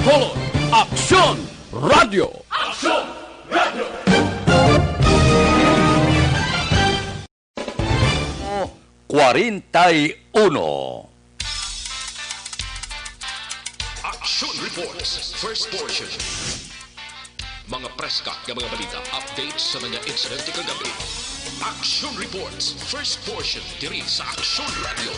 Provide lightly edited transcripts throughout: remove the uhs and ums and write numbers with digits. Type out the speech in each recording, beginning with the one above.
Bacolod, Aksyon Radio! Aksyon Radio! 41. Action Reports, first portion. Mga preska ng mga balita, updates sa mga insidente kagabi. Action Reports, first portion, diri sa Action Radio.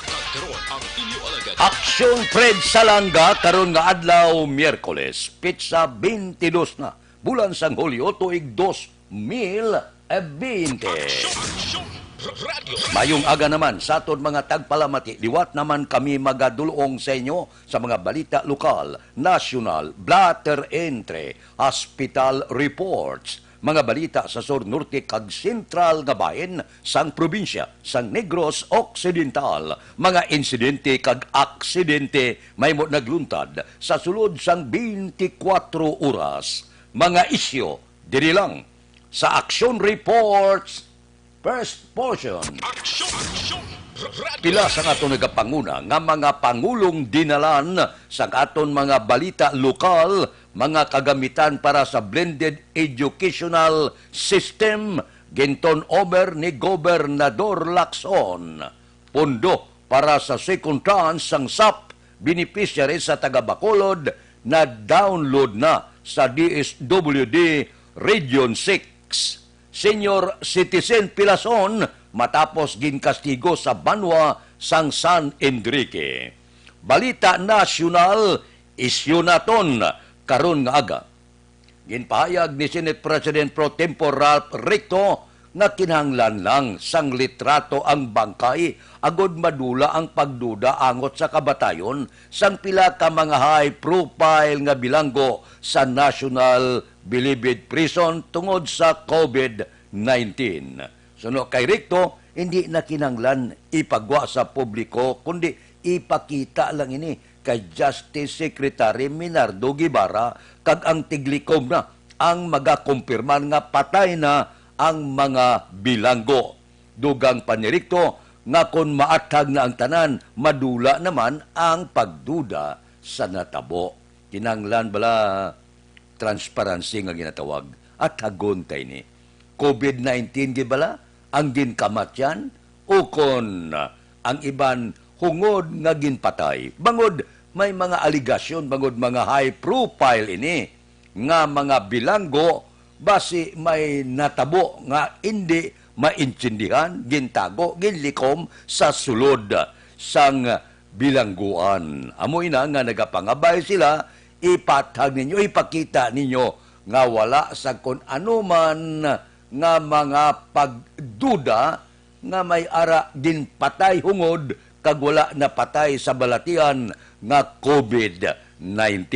Kagkaroon ang inyo alagad. Aksyon Fred Salanga karon nga adlaw Miyerkules, pitsa 22 na, bulan sang Hulyo, tuig 2020. Mayong aga naman sa aton mga tagpalamati, liwat naman kami magadulong sa inyo sa mga balita lokal, national, blatter entre, hospital reports, mga balita sa Sur Norte kag Sentral nga bahin sang probinsya sang Negros Occidental, mga insidente kag aksidente may mo nagluntad sa sulod sang 24 oras, mga isyo diri lang sa Action Reports first portion. Pila sa aton nagapanguna nga mga pangulong dinalan sa aton mga balita lokal, mga kagamitan para sa blended educational system ginton over ni Gobernador Lacson. Pondo para sa second tranche sang SAP beneficiary sa taga Bacolod na download na sa DSWD Region 6. Senior citizen Pilason matapos ginkastigo sa banwa sang San Enrique. Balita nasyonal, isyu naton karon nga aga. Ginpahayag ni Senate President Pro Tempore Ralph Recto nga kinahanglan lang sang litrato ang bangkay agod madula ang pagduda angot sa kabatayon sang pila ka mga high profile nga bilanggo sa National Bilibid Prison tungod sa COVID-19. Suno kay Recto, hindi na kinahanglan ipagwa sa publiko kundi ipakita lang ini kay Justice Secretary Minardo Guevara kag ang tiglikom na ang magakumpirman nga patay na ang mga bilanggo. Dugang panirikto nga kung maatag na ang tanan, madula naman ang pagduda sa natabo. Kinahanglan bala transparency nga ginatawag at hagontay ni COVID-19 gibala ang ginkamatyan o kon ang iban hungod nga ginpatay. Bangod may mga aligasyon, bangod mga high profile ini nga mga bilanggo basi may natabo nga hindi maintindihan, gintago, ginlikom sa sulod sang bilangguan. Amoy na nga nagapangabay sila, ipatag ninyo, ipakita ninyo nga wala sa kung anuman nga mga pagduda nga may ara din patay hungod kag wala na patay sa balatian nga COVID-19.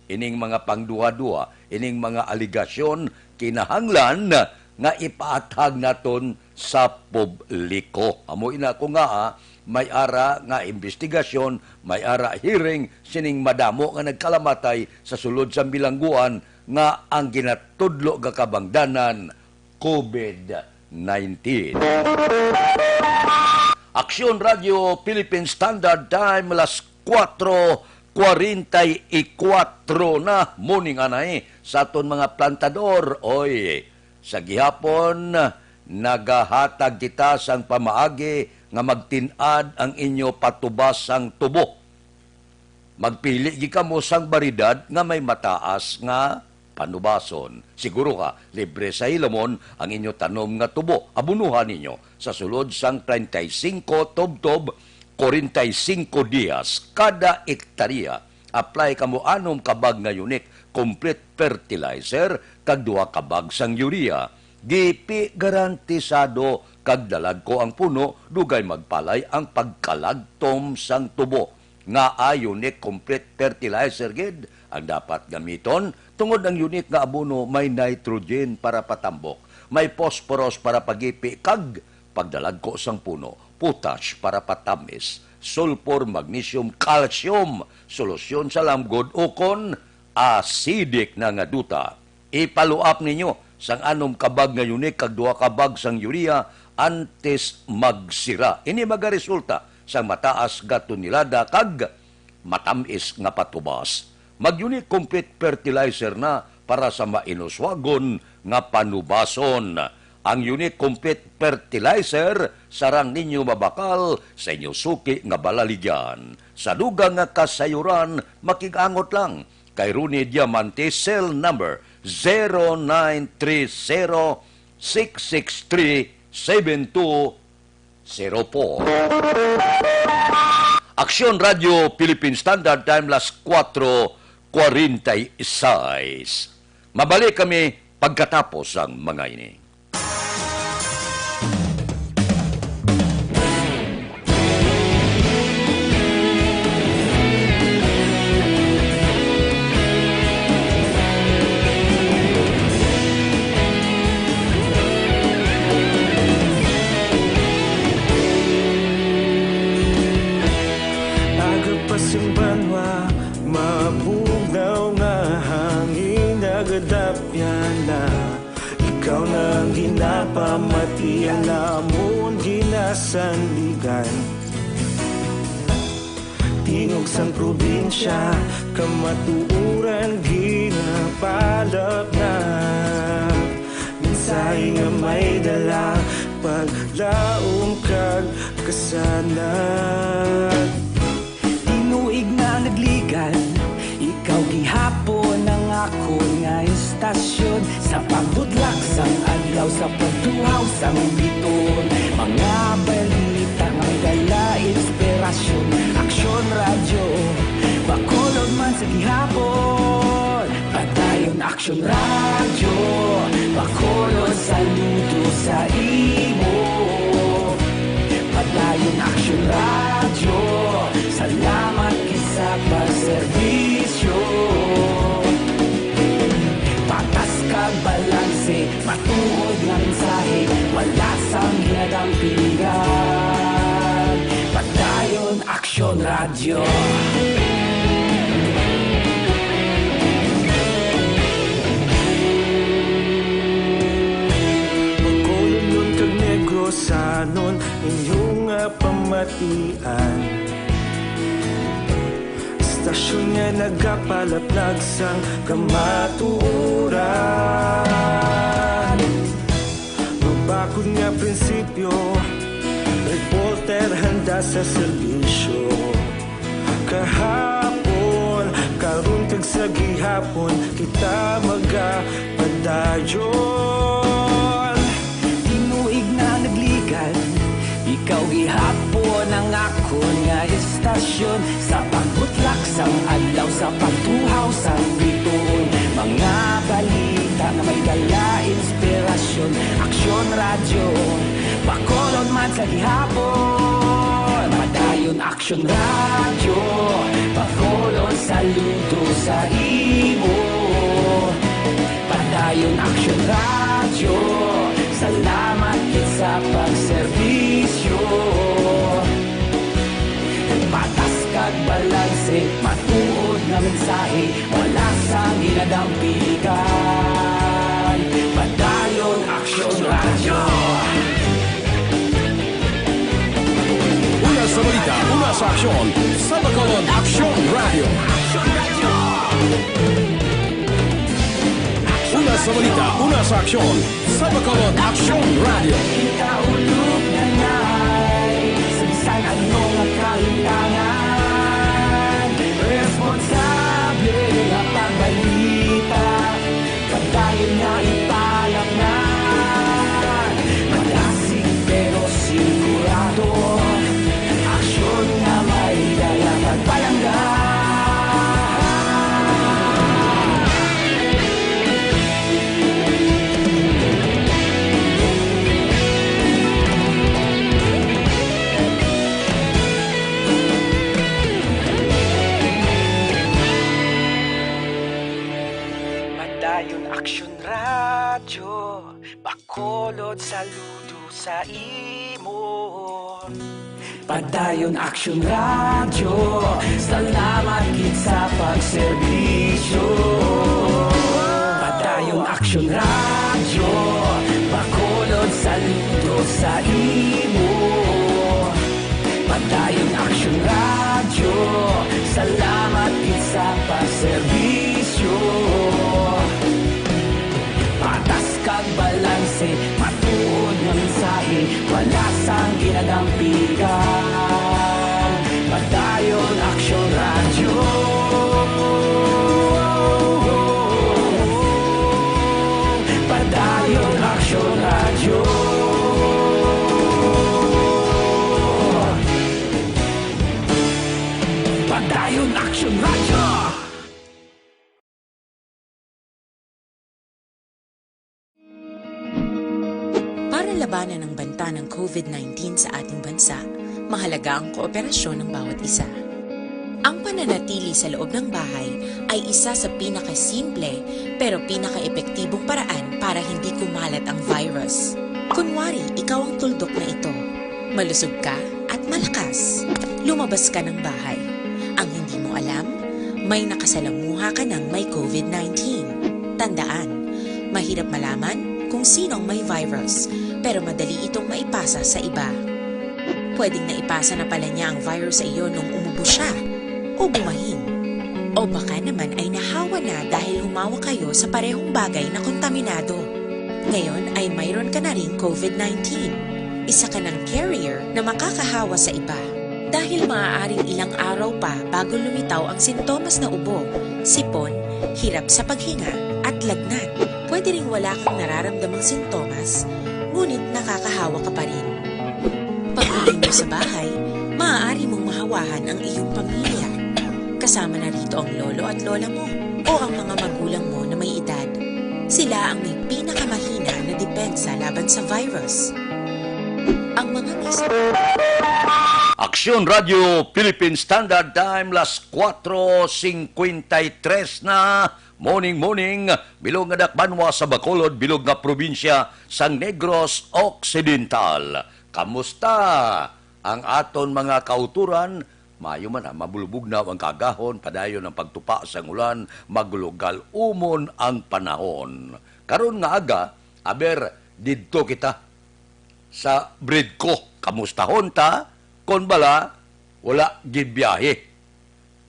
Ining mga pangduha-duha, ining mga aligasyon kinahanglan nga ipaatag naton sa publiko. Amoy na ko nga may ara nga investigasyon, may ara hearing sining madamo nga nagkalamatay sa sulod sa bilangguan nga ang ginatudlo ga kabangdanan COVID-19. Aksyon Radio Philippine Standard Time alas 4:44 na morning anay sa aton mga plantador. Oy, sa gihapon nagahatag kita sang pamaagi nga magtinad ang inyo patubas sang tubo. Magpili gi kamo sang baridad nga may mataas nga panubason. Siguro ka, libre sa hilamon ang inyo tanom nga tubo. Abunuhan ninyo sa sulod sang 35 tob-tob, 45 dias kada ektarya. Apply kamo anom kabag nga unique complete fertilizer kag 2 kabag sang urea. Gipi garantisado kag dalag ko ang puno, dugay magpalay ang pagkalagtom sang tubo. Nga unique complete fertilizer gid ang dapat gamiton, tungod ang unique nga abono may nitrogen para patambok, may phosphorus para pagipi kag pagdalag ko sang puno, potash para patamis, sulfur, magnesium, calcium, solusyon sa lamgod o kon acidic na nga duta. Ipaluap ninyo sang anom kabag nga unique kag 2 kabag sang urea antes magsira. Ini magaresulta sang mataas gatunilada kag matamis nga patubas. Mag-Unique Complete Fertilizer na para sa mainuswagon nga panubason. Ang Unique Complete Fertilizer sarang ninyo mabakal sa inyo suki nga balaligyan. Sa dugang nga kasayuran, makigangot lang kay Rooney Diamante, cell number 0930-663-7204. Aksyon Radio Philippine Standard Time, las 4:46. Mabalik kami pagkatapos ang mga ini. Ikaw nang ginapamati, alamon ginasandigan. Tingog sang probinsya, kamatuuran ginapalap na. Minsay nga may dala, paglaom kag kasanag. Tinuig na nagligan, ikaw gihapon ang ako nga istasyon. Sa pagbudlak sang adlaw, sa pagtuhaw sang biton. Mga balita nga may dala inspirasyon. Aksyon radyo, bakolod man sa gihapon. Padayon aksyon radyo, bakolod saludo sa imo. Padayon aksyon radyo, salamat kisa pagserbisyo. Patas kag balanse, matuod nga mensahe, wala sang ginadampingan. Padayon aksyon radyo. Magkulong nun kag negrosanon, inyong pamatian. Stasyon nga nagapalaplag sang kamatuuran. Mabakod nga prinsipyo, reporter handa sa serbisyo. Kahapon, karon kag sa gihapon, kita magapadayon. Tinuig na nagligan, ikaw gihapon ang ako nga istasyon. Sa pagbutlak sang adlaw, sa pagtuhaw sang bituon. Mga balita na may dala inspirasyon. Aksyon radyo, bakolod man sa gihapon. Padayon aksyon radyo, bakolod saludo sa imo. Padayon aksyon radyo, salamat kit sa pagserbisyo. Patas kag balanse, matuod nga mensahe, wala sang ginadampikan. Padayon aksyon radyo. Una sa balita, una sa aksyon, sa Bacolod Aksyon Radio. Una sa balita, una sa aksyon, sa Bacolod Aksyon Radio. Ikaulog na na'y sabisan ano nga kalintangan. Responsable nga pagbalita, pagdayon nga ipalap na. Malasig pero sigurado, aksyon nga may dalang pagpalanggan. Padayon aksyon radyo, bakolod saludo sa imo. Padayon aksyon radyo, salamat gid sa pagserbisyo. Padayon aksyon radyo, bakolod saludo sa imo. Padayon aksyon radyo, salamat dalampigan. Padayon Aksyon Radio. Padayon Aksyon Radio. Padayon Aksyon Radio. Para labanan ang banta ng COVID-19 sa ating bansa, mahalaga ang kooperasyon ng bawat isa. Ang pananatili sa loob ng bahay ay isa sa pinakasimple pero pinaka-epektibong paraan para hindi kumalat ang virus. Kunwari, ikaw ang tuldok na ito. Malusog ka at malakas. Lumabas ka ng bahay. Ang hindi mo alam, may nakasalamuha ka ng may COVID-19. Tandaan, mahirap malaman kung sinong may virus, pero madali itong maipasa sa iba. Pwedeng naipasa na pala niya ang virus sa iyo nung umubo siya o bumahin. O baka naman ay nahawa na dahil humawa kayo sa parehong bagay na kontaminado. Ngayon ay mayroon ka na rin COVID-19. Isa ka ng carrier na makakahawa sa iba. Dahil maaaring ilang araw pa bago lumitaw ang sintomas na ubo, sipon, hirap sa paghinga at lagnat. Pwede ring wala kang nararamdamang sintomas, ngunit nakakahawa ka pa rin. Pag-uwi mo sa bahay, maaari mong mahawahan ang iyong pamilya. Kasama na rito ang lolo at lola mo o ang mga magulang mo na may edad. Sila ang may pinakamahina na depensa laban sa virus. Ang mga Aksyon Radio Philippine Standard Time, las 4:53 na. Morning, bilog nga dakbanwa sa Bacolod, bilog nga probinsya sang Negros Occidental. Kamusta ang aton mga kauturan? Mayo man mabulubog na ang kagahon, padayon ang pagtupa sa ulan, maglugal umon ang panahon. Karon nga aga, aber didto kita sa Bridco. Kamustahon ta? Kon bala, wala gibiyahe.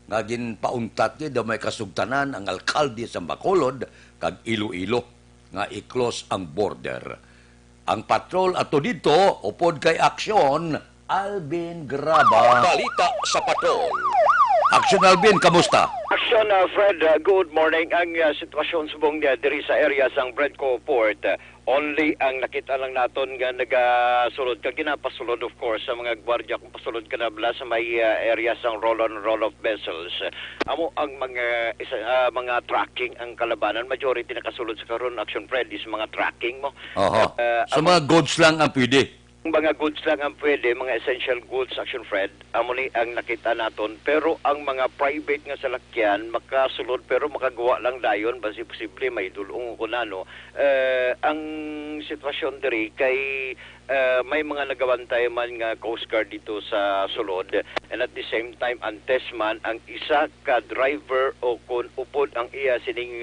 Nga ginpauntat niya daw may kasugtanan ang alkalde sa Bacolod kag Iloilo nga i-close ang border. Ang patrol ato dito, upod kay aksyon, Alvin Graba. Balita sa patrol. Aksyon Alvin, kamusta? Aksyon, Fred, good morning. Ang sitwasyon subong niya diri sa area sang Bredco Port, only ang nakita lang naton nga nagasulod ka ginapasulod of course sa mga gwardiya kung pasulod ka na bala sa may area sang roll-on-roll-off vessels. Amo ang mga tracking ang kalabanan, majority nakasulod sa karon Action Fred is mga tracking mo. So mga goods lang ang pwede. Mga goods lang ang pwede, mga essential goods, Action Fred, amo ni ang nakita naton. Pero ang mga private nga salakyan, makasulod pero makagawa lang dayon, basi posible may dulong ko na, no. Ang sitwasyon diri kay may mga nagawantay man nga Coast Guard dito sa sulod, and at the same time antes man ang isa ka driver o kun upod ang iya sining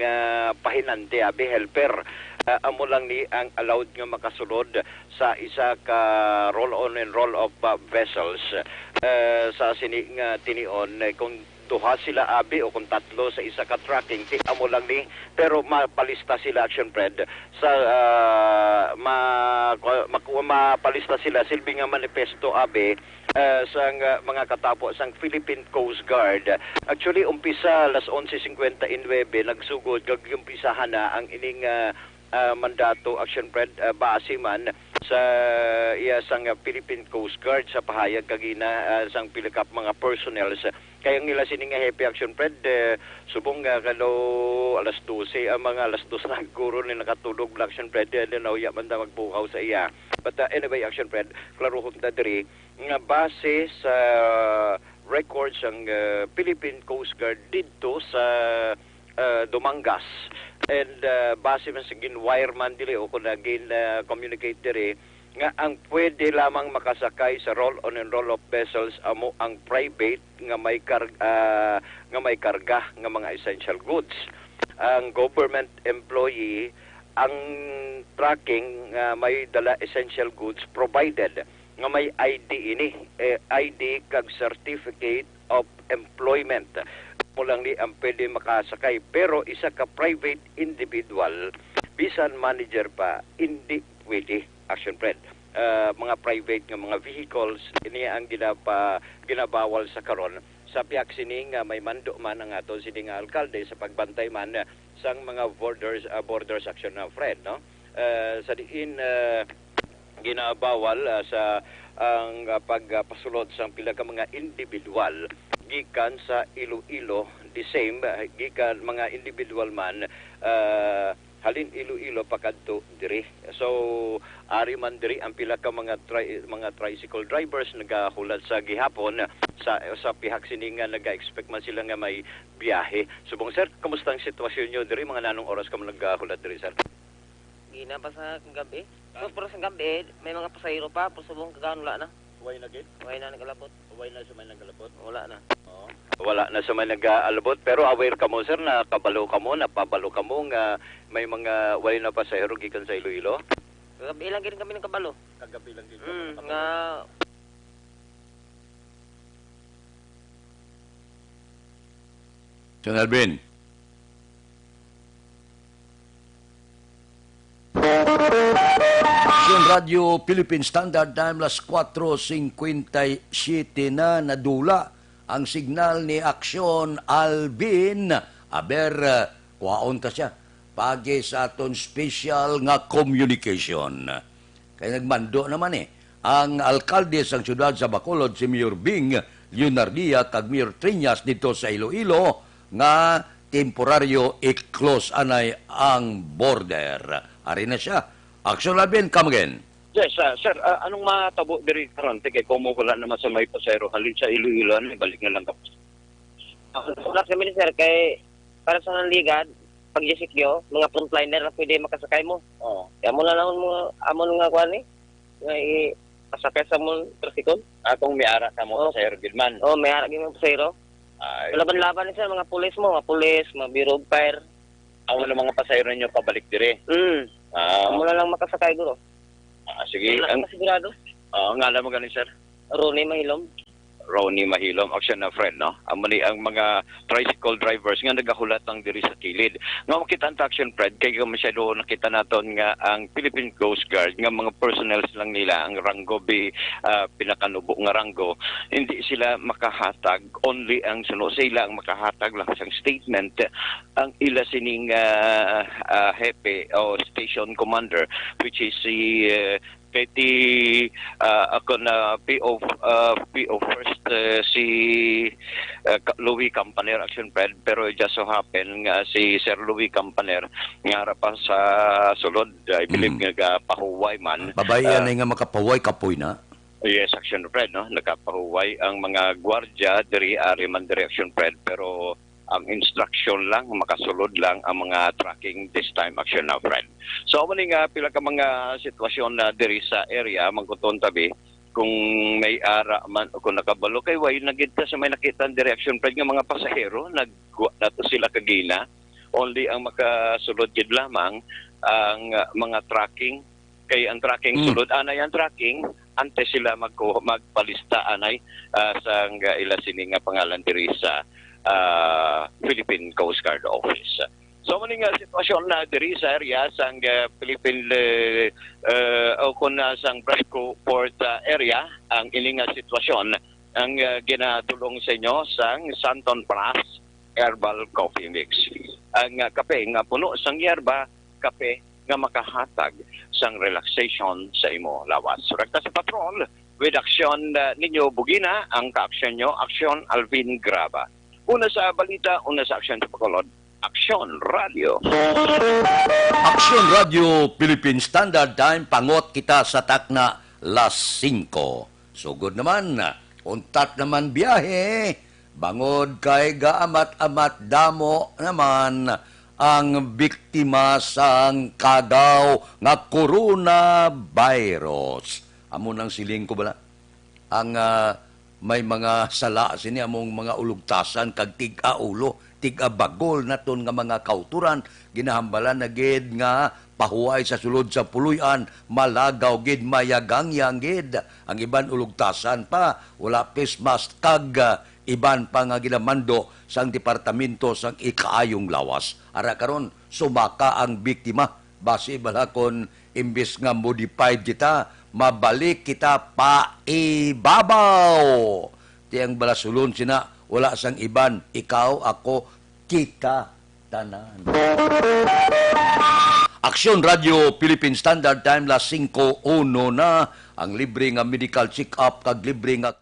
pahinante abi helper. Amo lang ni ang allowed nga makasulod sa isa ka roll-on and roll-off vessels sa sini nga tinion kung duha sila abi o kung tatlo sa isa ka tracking amo lang ni pero mapalista sila Action Fred sa mapalista sila silbi nga manifesto abi sa mga katapo sang Philippine Coast Guard. Actually umpisa alas 11:59 nagsugod kag umpisahan na ang ining mandato Action Fred base man sa sang Philippine Coast Guard sa pahayag kagina sang pilikap mga personnel kaya nila sining happy Action Fred subong kalo alas 12 ang mga alas 2 na guro ni nakatulog Action Fred nauya man ta magbukaw sa iya but anyway Action Fred klaro ta diri nga base sa records ang Philippine Coast Guard dito sa Dumangas and base man sa ginwire man dili o kung naging communicate diri nga ang pwede lamang makasakay sa roll-on and roll-off vessels amo ang private nga may karga nga mga essential goods. Ang government employee ang tracking may dala essential goods provided nga may ID ini ID kag certificate of employment mo lang ni ang pwede makasakay pero isa ka private individual bisan manager pa hindi pwede Action Fred. mga private nga mga vehicles ini ang ginabawal sa karon sa piak sini nga may mando man ang aton sini nga alkalde sa pagbantay man sang mga borders action na friend no sa diin ginabawal sa ang pagpasulod sa pila ka mga individual gikan sa Iloilo the same gikan mga individual man halin Iloilo pakadto diri. So ari man diri ang pila ka mga tricycle drivers nagahulat sa gihapon sa pihak sini nga naga-expect man sila nga may biyahe. Subong sir, kumusta ang sitwasyon nyo diri mga nanong oras ka nagahulat diri sir? Gina pa sa gabi. So, pero sa gabi, may mga pasahero pa, pero subong kagaan wala na. Uway na gid? Uway na nagalabot. Uway na sa may nagalabot? Wala na. Oo. Wala na sa may nag-aalabot, pero aware ka mo sir na napabalo ka mo nga may mga wala na pasahero gikan sa Iloilo? Kagabi lang gid kami ng kabalo. Kagabi lang gid Nga Sir Alvin. Action Radio Philippine Standard Time las 4:57 na nadula ang signal ni Action Alvin. Aber, kuhaon ta siya. Pagi sa aton special nga communication. Kaya nagmando naman ang alkalde sa siyudad sa Bacolod, si Mayor Bing Leonardia kag Mayor Triñas dito sa Iloilo nga temporaryo i-close anay ang border. Ari na siya. Action Alvin, come again. Yes, sir, anong matabo diri karon tigay kumukulan naman sa may pasero halin sa Iloilo na balik na lang kapos. wala kami ni sir kay para sa nanligad pag gisikyo mga frontliner na pwede makasakay mo. Oo. Kaya mo na lang mo amon nga kuan nga pasakay sa mo tricycle. Atong miara sa mo pasero gilman. Oh, may harap yung pasahero. Ay, Laban-laban ni sir mga pulis, mga bureau of fire. ang mga pasahero ninyo pabalik diri. Amo na lang makasakay guro. Sige, Wala ang ka sigurado. ngalan mo ganin sir. Ronnie Mahilom. Ronnie Mahilom, action na friend, no? Amani ang mga tricycle drivers nga nagahulat ang diri sa kilid. Nga makita ang action friend, kay masyado nakita naton nga ang Philippine Coast Guard, nga mga personnel lang nila, ang ranggo pinakanubo nga ranggo, hindi sila makahatag, only ang sila ang makahatag lang sa statement, ang ila sining hepe o station commander, which is si Petty ako na PO first si Louis Campaner action friend, pero it just so happen nga si Sir Louis Campaner nga pa sa sulod I believe nga pahuway man Babayan nga makapaway kapoy na. yes action friend no nakapahuway ang mga gwardiya diri ari man diri action friend, pero ang instruction lang, makasulod lang ang mga tracking this time action now friend. So mali nga pila ka mga sitwasyon na diri sa area mangkuton tabi kung may ara man o kung nakabalo kay way nagita sa may nakita direction friend nga mga pasahero nato sila kagina, only ang makasulod gid lamang ang mga tracking kay ang tracking sulod anay ang tracking ante sila magpalista anay sa ila sini nga pangalan diri sa Philippine Coast Guard Office. So mali nga sitwasyon na diri sa area sang Philippine o kung sang Brasco Port area ang ining sitwasyon ang ginatulong sa inyo sang Santon Plus Herbal Coffee Mix. Ang kape nga puno sang yerba, kape nga makahatag sang relaxation sa imo lawas. Rekta sa patrol with action ninyo bugina ang ka-action nyo, Action Alvin Graba. Una sa balita, una sa action sa Bacolod, Action Radio. Action Radio Philippine Standard Time, pangot kita sa takna las 5. Sugod naman, untat naman biyahe, bangod kay gaamat-amat damo naman ang biktima sang kagaw nga coronavirus. Amo nang siling ko bala? Ang may mga sala sini among mga ulugtasan kag tig-aulo, tig-bagol naton nga mga kauturan, ginahambalan na gid nga pahuway sa sulod sa puluyan, malagaw gid mayagang-yang gid. Ang iban ulugtasan pa, wala pismas kag iban pa nga ginamando sang departamento sang ikaayong lawas. Ara karon sumaka ang biktima base balakon imbis nga modified kita, mabalik kita pa ibabaw. Tiyang balasulon sina, wala sang iban, ikaw, ako, kita, tanan. Aksyon Radio Philippine Standard Time las 5:01 na ang libre nga medical check-up kag libre nga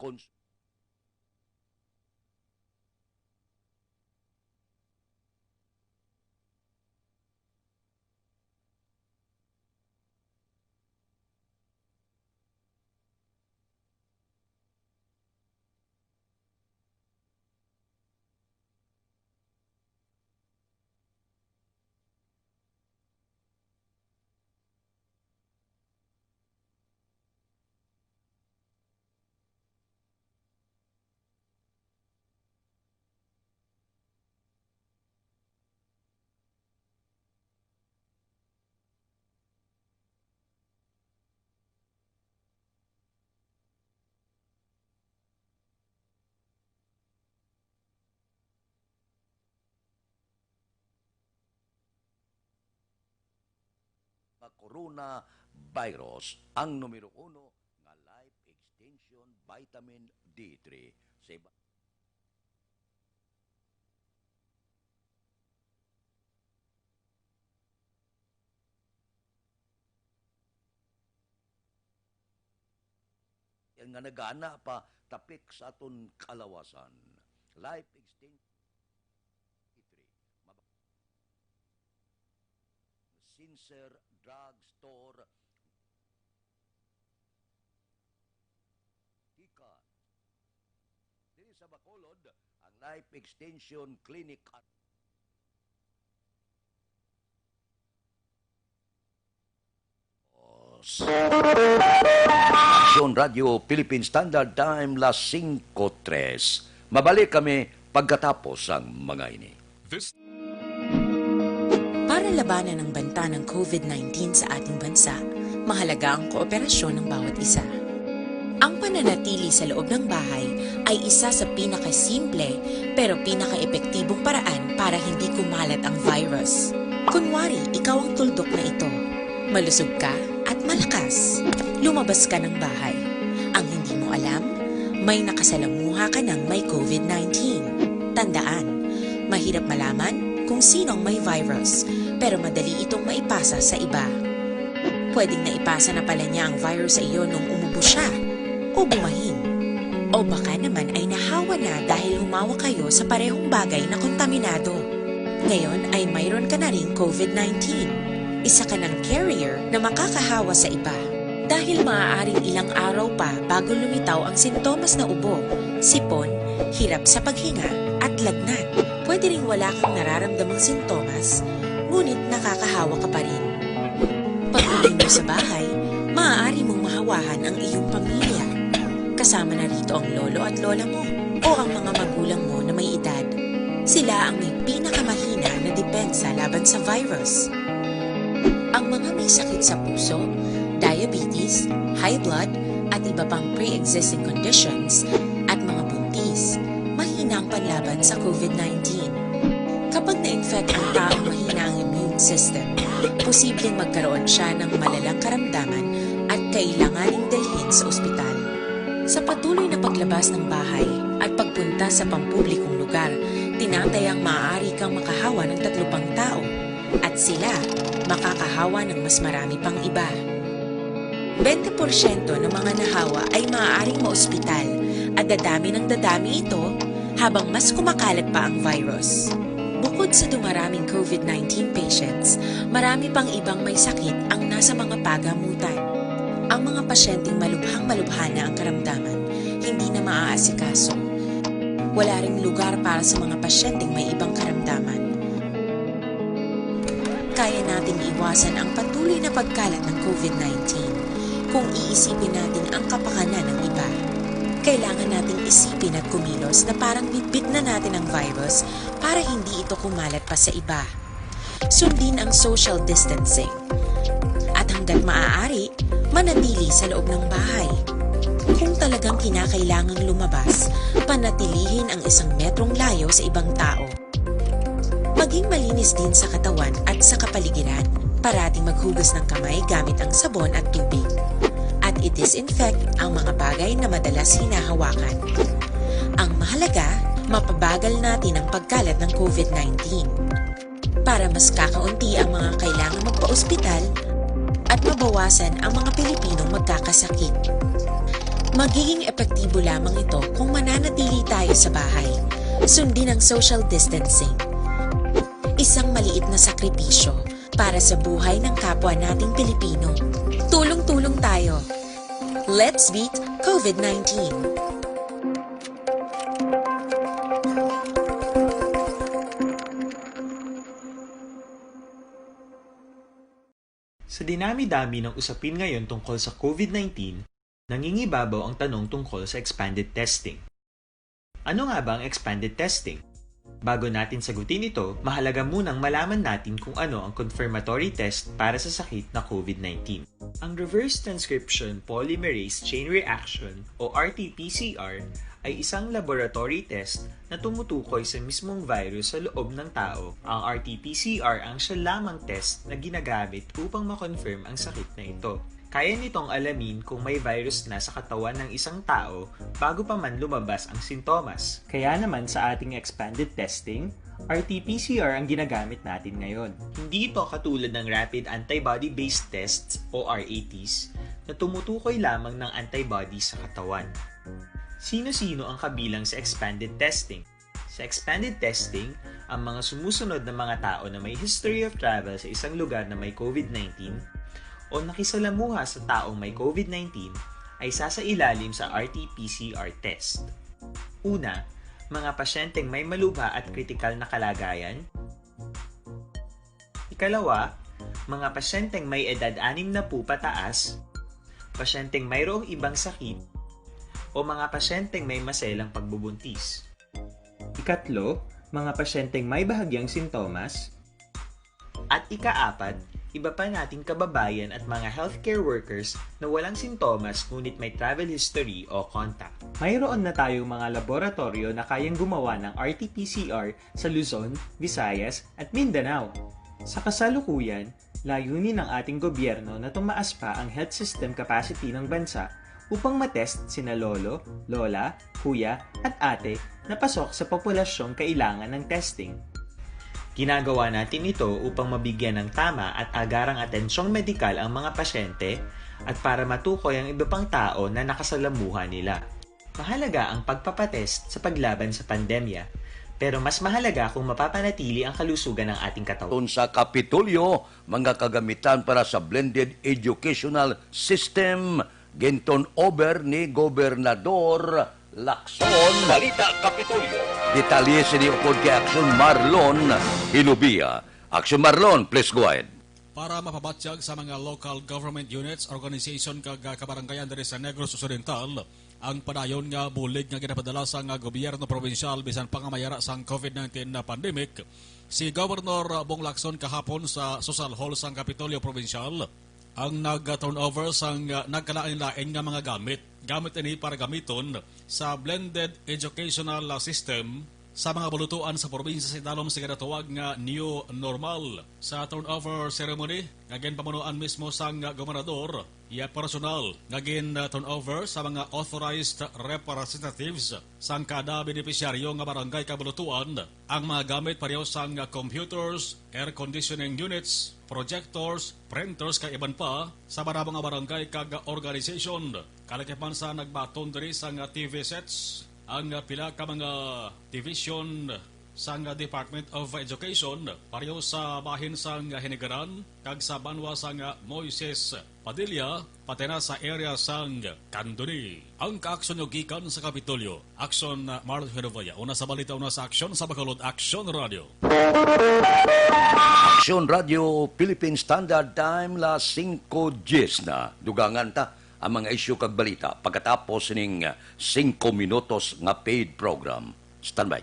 coronavirus ang numero 1 nga life extension vitamin D3 sa iba. Yan nga nagana pa tapik sa aton kalawasan. Life extension Sincere Drug Store Tika. Dili sa Bacolod, ang Life Extension Clinic at Aksyon Radio Philippine Standard Time las 5:03. Mabalik kami pagkatapos ang mga ini. Para labanan ang banta ng COVID-19 sa ating bansa, mahalaga ang kooperasyon ng bawat isa. Ang pananatili sa loob ng bahay ay isa sa pinakasimple pero pinaka-epektibong paraan para hindi kumalat ang virus. Kunwari, ikaw ang tuldok na ito. Malusog ka at malakas. Lumabas ka ng bahay. Ang hindi mo alam, may nakasalamuha ka ng may COVID-19. Tandaan, mahirap malaman kung sinong may virus, pero madali itong maipasa sa iba. Pwedeng naipasa na pala niya ang virus sa iyo nung umubo siya o bumahin. O baka naman ay nahawa na dahil humawa kayo sa parehong bagay na kontaminado. Ngayon ay mayroon ka na ring COVID-19. Isa ka ng carrier na makakahawa sa iba. Dahil maaaring ilang araw pa bago lumitaw ang sintomas na ubo, sipon, hirap sa paghinga at lagnat. Pwede ring wala kang nararamdamang sintomas, ngunit nakakahawa ka pa rin. Pag-uwi mo sa bahay, maaari mong mahawahan ang iyong pamilya. Kasama na rito ang lolo at lola mo o ang mga magulang mo na may edad. Sila ang may pinakamahina na depensa laban sa virus. Ang mga may sakit sa puso, diabetes, high blood, at iba pang pre-existing conditions, at mga buntis, mahina ang panlaban sa COVID-19. Kapag na-infect ang taong mahina ang immune system, posibleng magkaroon siya ng malalang karamdaman at kailanganing dalhin sa ospital. Sa patuloy na paglabas ng bahay at pagpunta sa pampublikong lugar, tinatayang maaari kang makahawa ng 3 pang tao at sila makakahawa ng mas marami pang iba. 20% ng mga nahawa ay maaaring maospital at dadami ng dadami ito habang mas kumakalat pa ang virus. Bukod sa dumaraming COVID-19 patients, marami pang ibang may sakit ang nasa mga pagamutan. Ang mga pasyenteng malubhang-malubha na ang karamdaman, hindi na maaasikaso. Wala ring lugar para sa mga pasyenteng may ibang karamdaman. Kaya nating iwasan ang patuloy na pagkalat ng COVID-19 kung iisipin natin ang kapakanan ng iba. Kailangan nating isipin at kumilos na parang bitbit na natin ang virus para hindi ito kumalat pa sa iba. Sundin ang social distancing. At hanggat maaari, manatili sa loob ng bahay. Kung talagang kinakailangang lumabas, panatilihin ang 1 metrong layo sa ibang tao. Maging malinis din sa katawan at sa kapaligiran. Parating maghugas ng kamay gamit ang sabon at tubig. At i-disinfect ang mga bagay na madalas hinahawakan. Ang mahalaga, mapabagal natin ang pagkalat ng COVID-19. Para mas kakaunti ang mga kailangang magpa-ospital at mabawasan ang mga Pilipinong magkakasakit. Magiging epektibo lamang ito kung mananatili tayo sa bahay, sundin ang social distancing. Isang maliit na sakripisyo para sa buhay ng kapwa nating Pilipino. Tulong-tulong tayo. Let's beat COVID-19. Sa dinami-dami ng usapin ngayon tungkol sa COVID-19, nangingibabaw ang tanong tungkol sa expanded testing. Ano nga ba ang expanded testing? Bago natin sagutin ito, mahalaga munang malaman natin kung ano ang confirmatory test para sa sakit na COVID-19. Ang reverse transcription polymerase chain reaction o RT-PCR ay isang laboratory test na tumutukoy sa mismong virus sa loob ng tao. Ang RT-PCR ang siya lamang test na ginagamit upang makonfirm ang sakit na ito. Kaya nitong alamin kung may virus na sa katawan ng isang tao bago pa man lumabas ang sintomas. Kaya naman sa ating expanded testing, RT-PCR ang ginagamit natin ngayon. Hindi ito katulad ng Rapid Antibody-Based Tests o RATs na tumutukoy lamang ng antibodies sa katawan. Sino-sino ang kabilang sa expanded testing? Sa expanded testing, ang mga sumusunod na mga tao na may history of travel sa isang lugar na may COVID-19 o nakisalamuha sa taong may COVID-19 ay sasailalim sa RT-PCR test. Una, mga pasyenteng may malubha at kritikal na kalagayan. Ikalawa, mga pasyenteng may edad 60 pataas, pasyenteng mayroong ibang sakit, o mga pasyenteng may maselang pagbubuntis. Ikatlo, mga pasyenteng may bahagyang sintomas. At ikaapat, iba pa nating kababayan at mga healthcare workers na walang sintomas ngunit may travel history o contact. Mayroon na tayong mga laboratorio na kayang gumawa ng RT-PCR sa Luzon, Visayas at Mindanao. Sa kasalukuyan, layunin ng ating gobyerno na tumaas pa ang health system capacity ng bansa upang matest sina lolo, lola, kuya at ate na pasok sa populasyong kailangan ng testing. Ginagawa natin ito upang mabigyan ng tama at agarang atensyong medikal ang mga pasyente at para matukoy ang iba pang tao na nakasalamuha nila. Mahalaga ang pagpapatest sa paglaban sa pandemya, pero mas mahalaga kung mapapanatili ang kalusugan ng ating katawan. Sa Kapitolyo, mga kagamitan para sa blended educational system, ginton over ni Gobernador Lacson. Balita Kapitolyo. Detalye sa niupod kay Action Marlon Hinubia. Action Marlon, please go ahead. Para mapabatsyag sa mga local government units, organization kag kabaranggayan diri sa Negros Occidental, ang padayon nga bulig nga ginapadala sa nga gobyerno provinsyal bisan pangamayara sang COVID-19 na pandemic, si Governor Bong Lacson kahapon sa Social Hall sang Kapitolyo Provincial ang nag-turnover sang nagkalain-lain nga mga gamit ini para gamiton sa blended educational system sa mga bulutuan sa probinsya sa Idalom sa ginatawag nga New Normal. Sa turnover ceremony, ngagin pamunuan mismo sang gobernador, iya personal, ngagin turnover sa mga authorized representatives sang kada benepisyaryo nga barangay kabulutuan, ang mga gamit pareho sang computers, air conditioning units, projectors, printers kay iban pa sa marabang nga barangay kag organization. Kalakipan sa nagbaton diri sang TV sets, ang pila ka mga division sang Department of Education pareho sa bahin sang Hinigaran kag sa banwa sang Moises Padilla pati na sa area sang Candoni. Ang kaaksyon yung gikan sa Kapitolyo, Action Marlon Herovaya. Una sa balita, una sa aksyon sa Bacolod, Action Radio. Action Radio, Philippine Standard Time, la 5:10 na. Dugangan ta ang mga isyu kag balita pagkatapos ning 5 minutos nga paid program. Standby.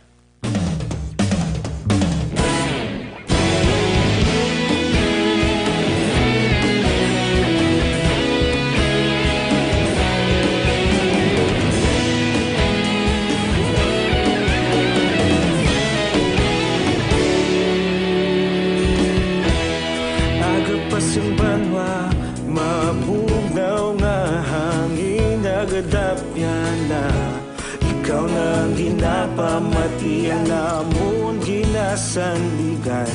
Aga pa sanligan.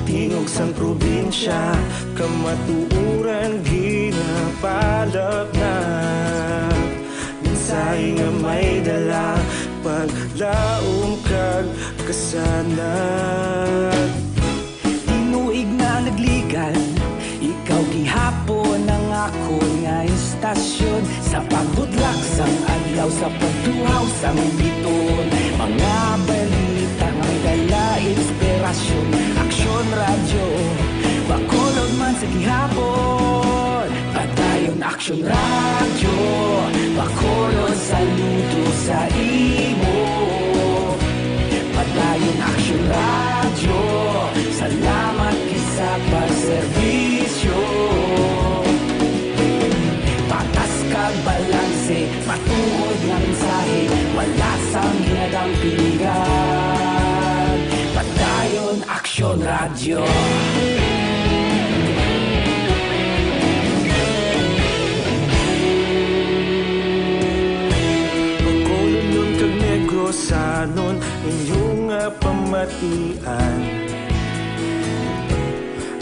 Tingog sang probinsya, kamatuuran ginapalap na. Minsay nga may dala, paglaom kag kasanag. Tinuig na nagligan, ikaw gihapon ang ako nga istasyon. Sa pagbudlak sang adlaw, sa pagtuhaw sang biton. Mga balita nga may dala inspirasyon. Aksyon radyo, bakolod man sa gihapon. Padayon aksyon radyo, bakolod saludo sa imo. Padayon aksyon radyo, salamat kisa pagserbisyo. Patas kag balanse, matuod nga mensahe, wala sang hinagang piligan. Padayon aksyon radyo. Pagkolon yun kag Negrosanon, inyong nga pamatian.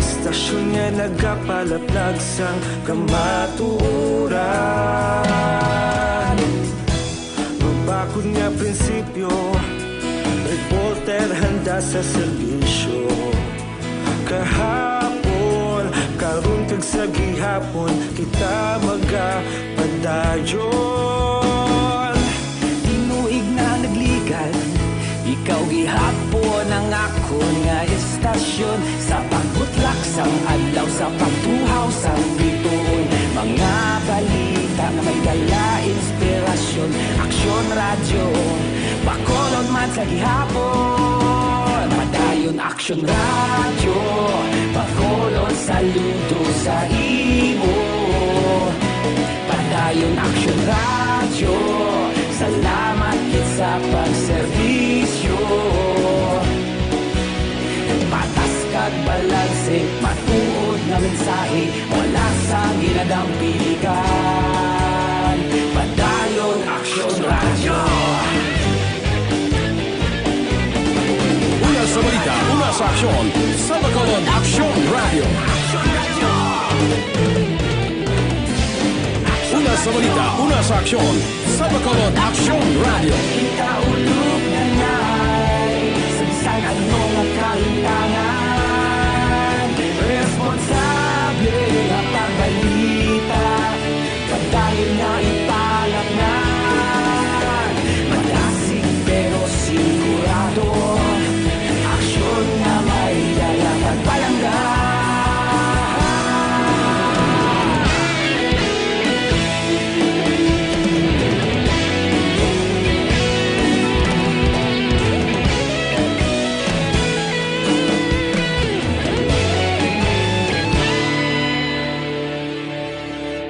Istasyon nga nagapalaplag sang kamatuuran. Magbakod nga prinsipyo, reporter handa sa serbisyo. Kahapon, karon kag sa gihapon, kita magapadayon. Tinuig na nagligan, ikaw gihapon ang ako nga istasyon. Sa pagbutlak sang adlaw, sa pagtuhaw sang biton. Mga balita na may dala inspirasyon. Aksyon radyo, bakolod man sa gihapon. Padayon aksyon radyo, bakolod saludo sa imo. Padayon aksyon radyo, salamat kit sa pagserbisyo. Patas kag balanse, matuod na mensahe, wala sang ginadang piligan. Padayon aksyon radyo. Una sa balita, una sa aksyon, sa Bacolod Aksyon Radio. Una sa balita, una sa aksyon, sa Bacolod Aksyon Radio. Ikaulog na na'y sabisan ano nga kahitangan. Responsable nga pagbalita, pagdayon na ipalaknan. Malasig pero sigurado, aksyon na may dala pagpalanggan.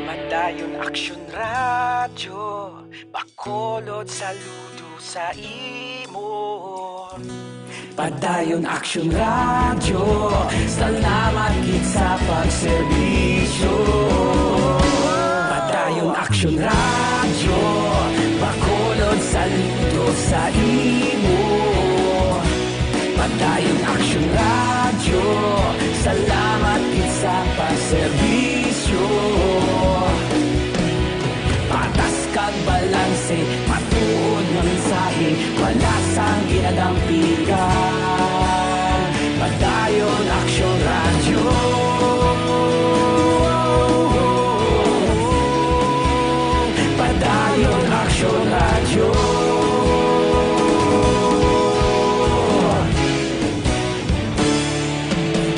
Padayon aksyon radyo, bakolod saludo sa imo. Padayon aksyon radyo, salamat kit sa pagserbisyo. Padayon aksyon radyo, bakolod saludo sa imo. Padayon aksyon radyo, salamat kit sa pagserbisyo. Patas kag balanse, matuod nga mensahe, wala sang ginadang piligan. Padayon aksyon radyo. Padayon aksyon radyo.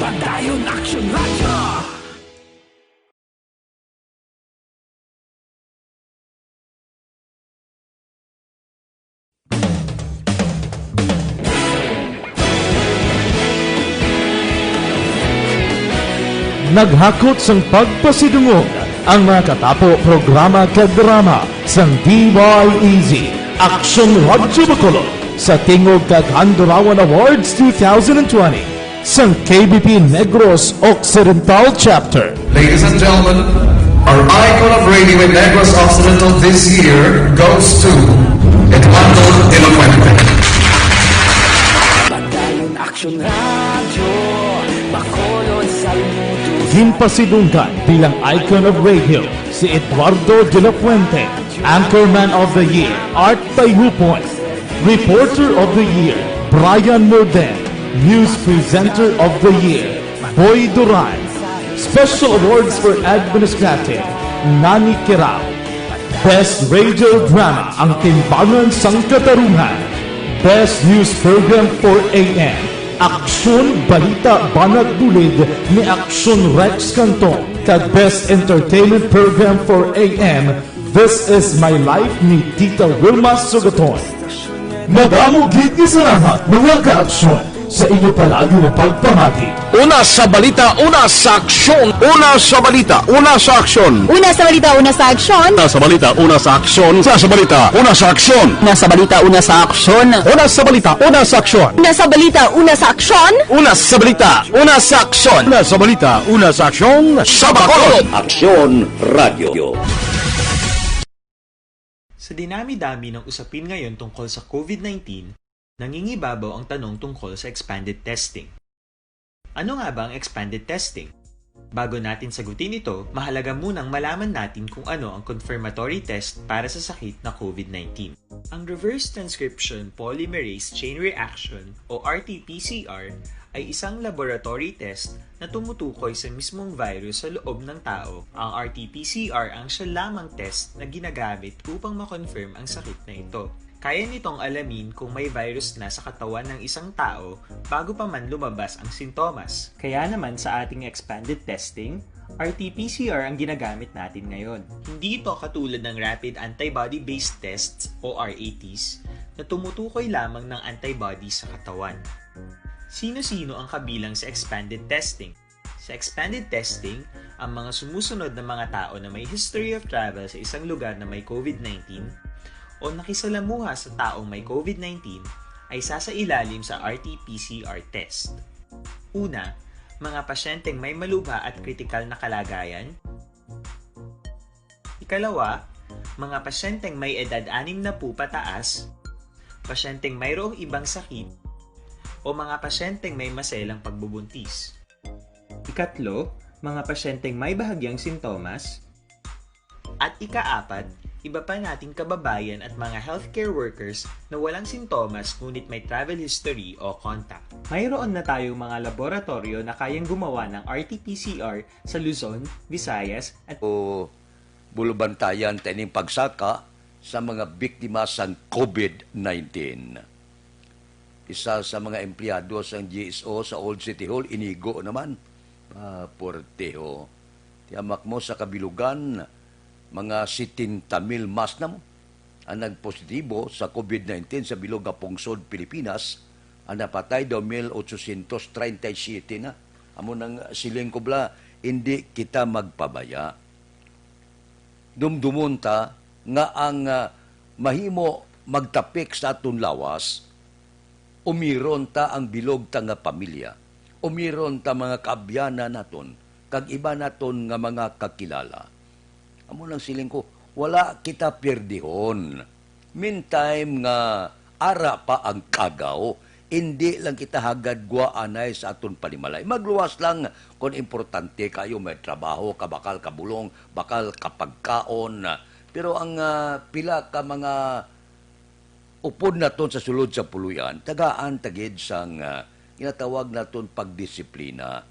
Padayon aksyon radyo. Naghakot sang pagpasidungog ang mga katapo programa kag drama sang DYEZ Aksyon Radyo Bacolod sa tingog kag Handurawan Awards 2020 sang KBP Negros Occidental Chapter. Ladies and gentlemen, our icon of radio in Negros Occidental this year goes to Eduardo Elocuente. Naging pasidunggan bilang icon of radio si Eduardo de la Fuente, Anchorman of the Year, Art Tayupon, Reporter of the Year, Brian Morden, News Presenter of the Year, Boy Duran, Special Awards for Administrative, Nani Kirao, Best Radio Drama, Ang Timbangan sang Katarungan, Best News Program for AM, Aksyon Balita Banat Bulid ni Aksyon Rex Canton, kag Best Entertainment Program for AM, This Is My Life ni Tita Wilma Sugaton. Madamo gid ni salamat mga ka-aksyon sa inyo palagi na pagpamati. Una sa balita, una sa aksyon. Una sa balita, una sa aksyon. Una sa balita, una sa aksyon. Una sa balita, una sa aksyon. Una sa balita, una sa aksyon. Una sa balita, una sa aksyon. Una sa balita, una sa aksyon. Una sa balita, una sa aksyon. Una sa balita, una sa aksyon. Una sa balita, una sa aksyon. Sa Bacolod. Aksyon Radio. Sa dinami-dami ng usapin ngayon tungkol sa COVID-19, nangingibabaw ang tanong tungkol sa expanded testing. Ano nga ba ang expanded testing? Bago natin sagutin ito, mahalaga munang malaman natin kung ano ang confirmatory test para sa sakit na COVID-19. Ang reverse transcription polymerase chain reaction o RT-PCR ay isang laboratory test na tumutukoy sa mismong virus sa loob ng tao. Ang RT-PCR ang siya lamang test na ginagamit upang makonfirm ang sakit na ito. Kaya nitong alamin kung may virus na sa katawan ng isang tao bago pa man lumabas ang sintomas. Kaya naman sa ating expanded testing, RT-PCR ang ginagamit natin ngayon. Hindi ito katulad ng Rapid Antibody-Based Tests o RATs na tumutukoy lamang ng antibodies sa katawan. Sino-sino ang kabilang sa expanded testing? Sa expanded testing, ang mga sumusunod na mga tao na may history of travel sa isang lugar na may COVID-19 o nakisalamuha sa taong may COVID-19 ay sasailalim sa RT-PCR test. Una, mga pasyenteng may malubha at kritikal na kalagayan. Ikalawa, mga pasyenteng may edad 60 pataas, pasyenteng mayroong ibang sakit, o mga pasyenteng may maselang pagbubuntis. Ikatlo, mga pasyenteng may bahagyang sintomas. At ikaapat, iba pa nating kababayan at mga healthcare workers na walang sintomas ngunit may travel history o contact. Mayroon na tayong mga laboratorio na kayang gumawa ng RT-PCR sa Luzon, Visayas at bulubantayan taning pagsaka sa mga biktima sa COVID-19. Isa sa mga empleyado sa GSO sa Old City Hall, inigo naman. Porteho. Tiyamak mo sa kabilugan, mga 70,000 mas na mo ang nagpositibo sa COVID-19 sa bilog nga pungsod Pilipinas. Ang napatay daw 1,837 na. Amo nang siling ko bla, hindi kita magpabaya. Dumdumon ta nga ang mahimo magtapik sa aton lawas, umiron ta ang bilog ta nga pamilya. Umiron ta mga kaabyana naton, kag iba naton nga mga kakilala. Amo lang siling ko, wala kita perdihon. Meantime nga ara pa ang kagaw, hindi lang kita hagad guaanay sa aton panimalay. Magluwas lang kung importante kayo, may trabaho, kabakal kabulong, bakal kapagkaon. Pero ang pila ka mga upod naton sa sulod sa puluyan, tagaan tagid sang ginatawag naton pagdisiplina.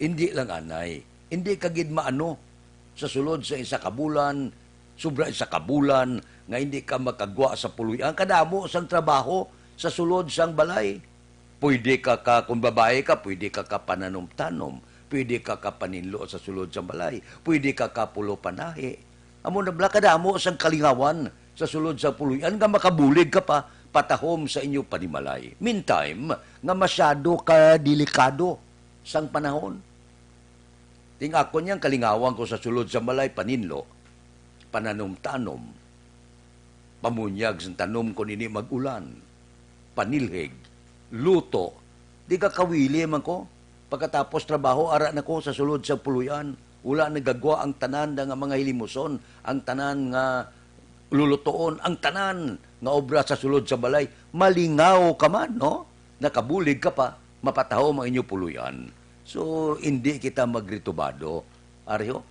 Hindi lang anay, hindi kagid maano sa sulod sa isa kabulan, sobra isa kabulan, nga hindi ka makagwa sa puluyan, kadamo sang trabaho sa sulod sang balay. Pwede ka kung babae ka, pwede ka pananom-tanom, pwede ka paninlo sa sulod sang balay, pwede ka pulo panahe. Amo na bla kadamo sang kalingawan sa sulod sa puluyan, nga makabulig ka pa, patahom sa inyo panimalay. Meantime, nga masyado ka delikado sang panahon. Ting ako niyang kalingawan ko sa sulod sa balay, paninlo, pananom-tanom, pamunyag sa tanom ko nini mag-ulan, panilhig, luto, di ka kawili man ko. Pagkatapos trabaho, ara na ko sa sulod sa puluyan, wala nagagwa ang tanan nga mga hilimuson, ang tanan nga lulutoon, ang tanan nga obra sa sulod sa balay, malingaw ka man, no? Nakabulig ka pa, mapataho ang inyo puluyan. So, hindi kita magritubado. Aryo,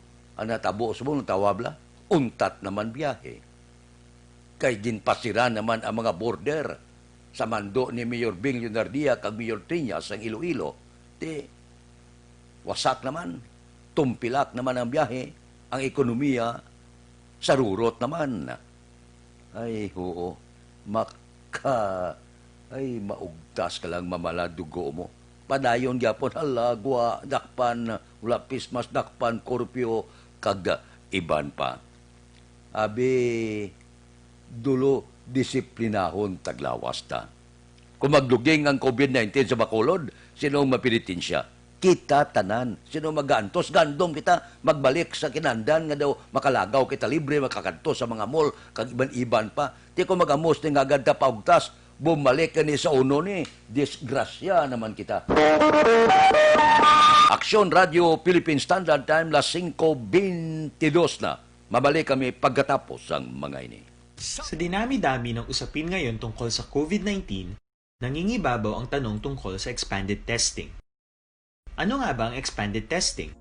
tabo sa mong tawabla, untat naman biyahe. Kay ginpasira naman ang mga border sa mando ni Mayor Bing Leonardia kag Mayor Triñas ang Iloilo. Wasak naman, tumpilak naman ang biyahe, ang ekonomiya, sarurot naman. Ay, oo, maugtas ka lang mamala dugo mo. Padayon gyapon halagwa, dakpan, wala pismas, dakpan, korpyo, kag iban pa. Abi, dulo, disiplinahon taglawas ta. Kung magluging ang COVID-19 sa Bacolod, sino mapilitin siya? Kita tanan. Sino mag-antos? Gandom kita magbalik sa kinandan nga daw makalagaw kita libre, makakantos sa mga mall, kag iban-iban pa. Di ko mag-amos ni nga ganda paugtas, bumalik ka ni sa uno ni, disgrasya naman kita. Aksyon Radio Philippine Standard Time, las 5:22 na. Mabalik kami pagkatapos ang mga ini. Sa dinami-dami ng usapin ngayon tungkol sa COVID-19, nangingibabaw ang tanong tungkol sa expanded testing. Ano nga ba ang expanded testing?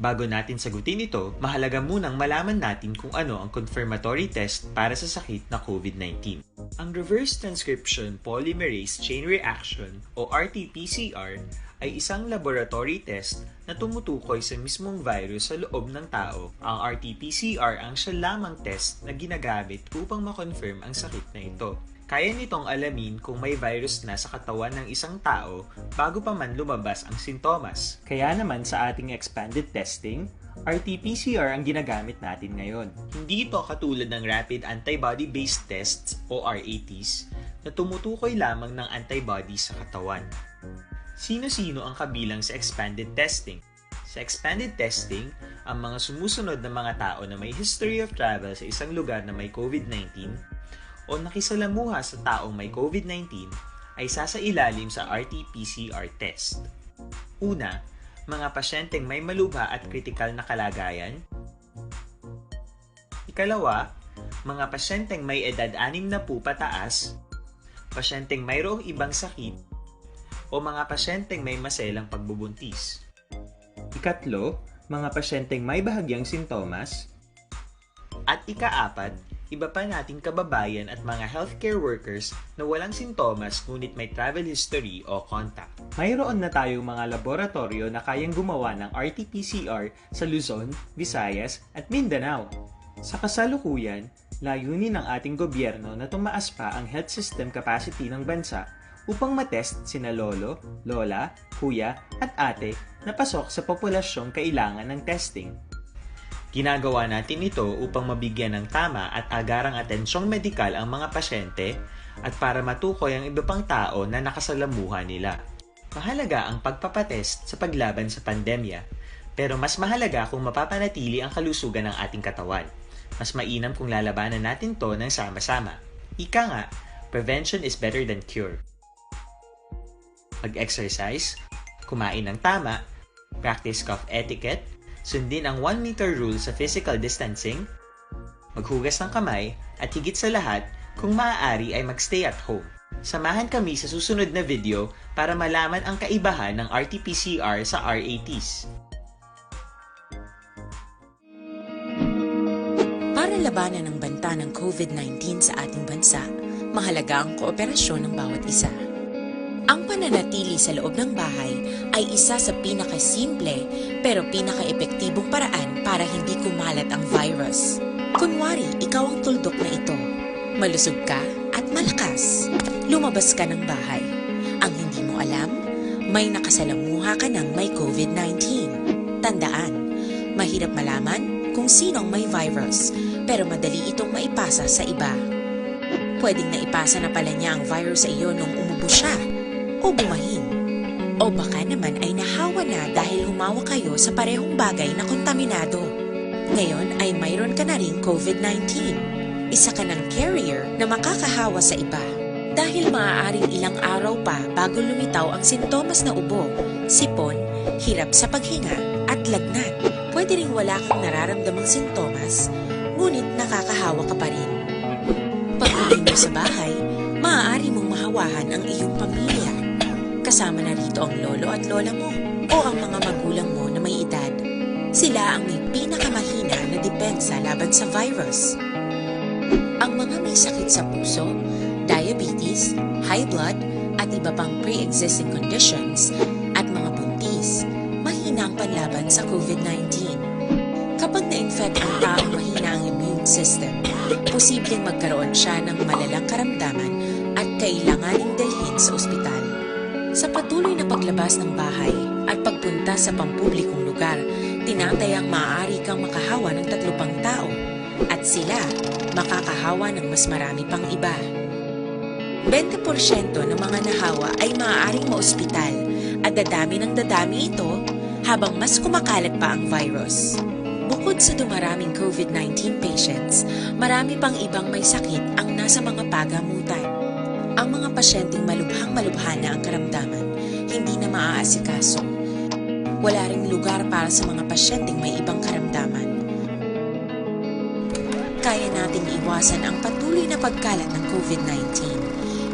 Bago natin sagutin ito, mahalaga munang malaman natin kung ano ang confirmatory test para sa sakit na COVID-19. Ang reverse transcription polymerase chain reaction o RT-PCR ay isang laboratory test na tumutukoy sa mismong virus sa loob ng tao. Ang RT-PCR ang siya lamang test na ginagamit upang makonfirm ang sakit na ito. Kaya nitong alamin kung may virus na sa katawan ng isang tao bago pa man lumabas ang sintomas. Kaya naman sa ating expanded testing, RT-PCR ang ginagamit natin ngayon. Hindi ito katulad ng Rapid Antibody-Based Tests o RATs na tumutukoy lamang ng antibodies sa katawan. Sino-sino ang kabilang sa expanded testing? Sa expanded testing, ang mga sumusunod na mga tao na may history of travel sa isang lugar na may COVID-19 o nakisalamuha sa taong may COVID-19 ay sasailalim sa RT-PCR test. Una, mga pasyenteng may malubha at kritikal na kalagayan. Ikalawa, mga pasyenteng may edad 60 pataas, pasyenteng mayroong ibang sakit, o mga pasyenteng may maselang pagbubuntis. Ikatlo, mga pasyenteng may bahagyang sintomas. At ikaapat, iba pa nating kababayan at mga healthcare workers na walang sintomas ngunit may travel history o contact. Mayroon na tayong mga laboratorio na kayang gumawa ng RT-PCR sa Luzon, Visayas at Mindanao. Sa kasalukuyan, layunin ng ating gobyerno na tumaas pa ang health system capacity ng bansa upang matest sina lolo, lola, kuya at ate na pasok sa populasyong kailangan ng testing. Ginagawa natin ito upang mabigyan ng tama at agarang atensyong medikal ang mga pasyente at para matukoy ang iba pang tao na nakasalamuha nila. Mahalaga ang pagpapatest sa paglaban sa pandemya, pero mas mahalaga kung mapapanatili ang kalusugan ng ating katawan. Mas mainam kung lalabanan natin to ng sama-sama. Ika nga, prevention is better than cure. Mag-exercise, kumain ng tama, practice cough etiquette, sundin ang 1 meter rule sa physical distancing, maghugas ng kamay, at higit sa lahat, kung maaari ay magstay at home. Samahan kami sa susunod na video para malaman ang kaibahan ng RT-PCR sa RATs. Para labanan ang banta ng COVID-19 sa ating bansa, mahalaga ang kooperasyon ng bawat isa. Ang pananatili sa loob ng bahay ay isa sa pinakasimple pero pinaka-epektibong paraan para hindi kumalat ang virus. Kunwari, ikaw ang tuldok na ito. Malusog ka at malakas. Lumabas ka ng bahay. Ang hindi mo alam, may nakasalamuha ka ng may COVID-19. Tandaan, mahirap malaman kung sinong may virus, pero madali itong maipasa sa iba. Pwedeng naipasa na pala niya ang virus sa iyo nung umubo siya o bumahin. O baka naman ay nahawa na dahil humawa kayo sa parehong bagay na kontaminado. Ngayon ay mayroon ka na ring COVID-19. Isa ka ng carrier na makakahawa sa iba. Dahil maaaring ilang araw pa bago lumitaw ang sintomas na ubo, sipon, hirap sa paghinga at lagnat. Pwede ring wala kang nararamdamang sintomas, ngunit nakakahawa ka pa rin. Pag uwi mo sa bahay, maaari mong mahawahan ang iyong pamilya. Kasama na rito ang lolo at lola mo o ang mga magulang mo na may edad. Sila ang may pinakamahina na depensa laban sa virus. Ang mga may sakit sa puso, diabetes, high blood, at iba pang pre-existing conditions at mga buntis, mahina ang panlaban sa COVID-19. Kapag na-infect ang taong mahina ang immune system, posibleng magkaroon siya ng malalang karamdaman at kailanganing dalhin sa ospital. Sa patuloy na paglabas ng bahay at pagpunta sa pampublikong lugar, tinatayang maaari kang makahawa ng 3 pang tao at sila makakahawa ng mas marami pang iba. 20% ng mga nahawa ay maaaring maospital at dadami ng dadami ito habang mas kumakalat pa ang virus. Bukod sa dumaraming COVID-19 patients, marami pang ibang may sakit ang nasa mga pagamutan. Ang mga pasyenteng malubhang-malubha na ang karamdaman, hindi na maaasikaso. Wala ring lugar para sa mga pasyenteng may ibang karamdaman. Kaya nating iwasan ang patuloy na pagkalat ng COVID-19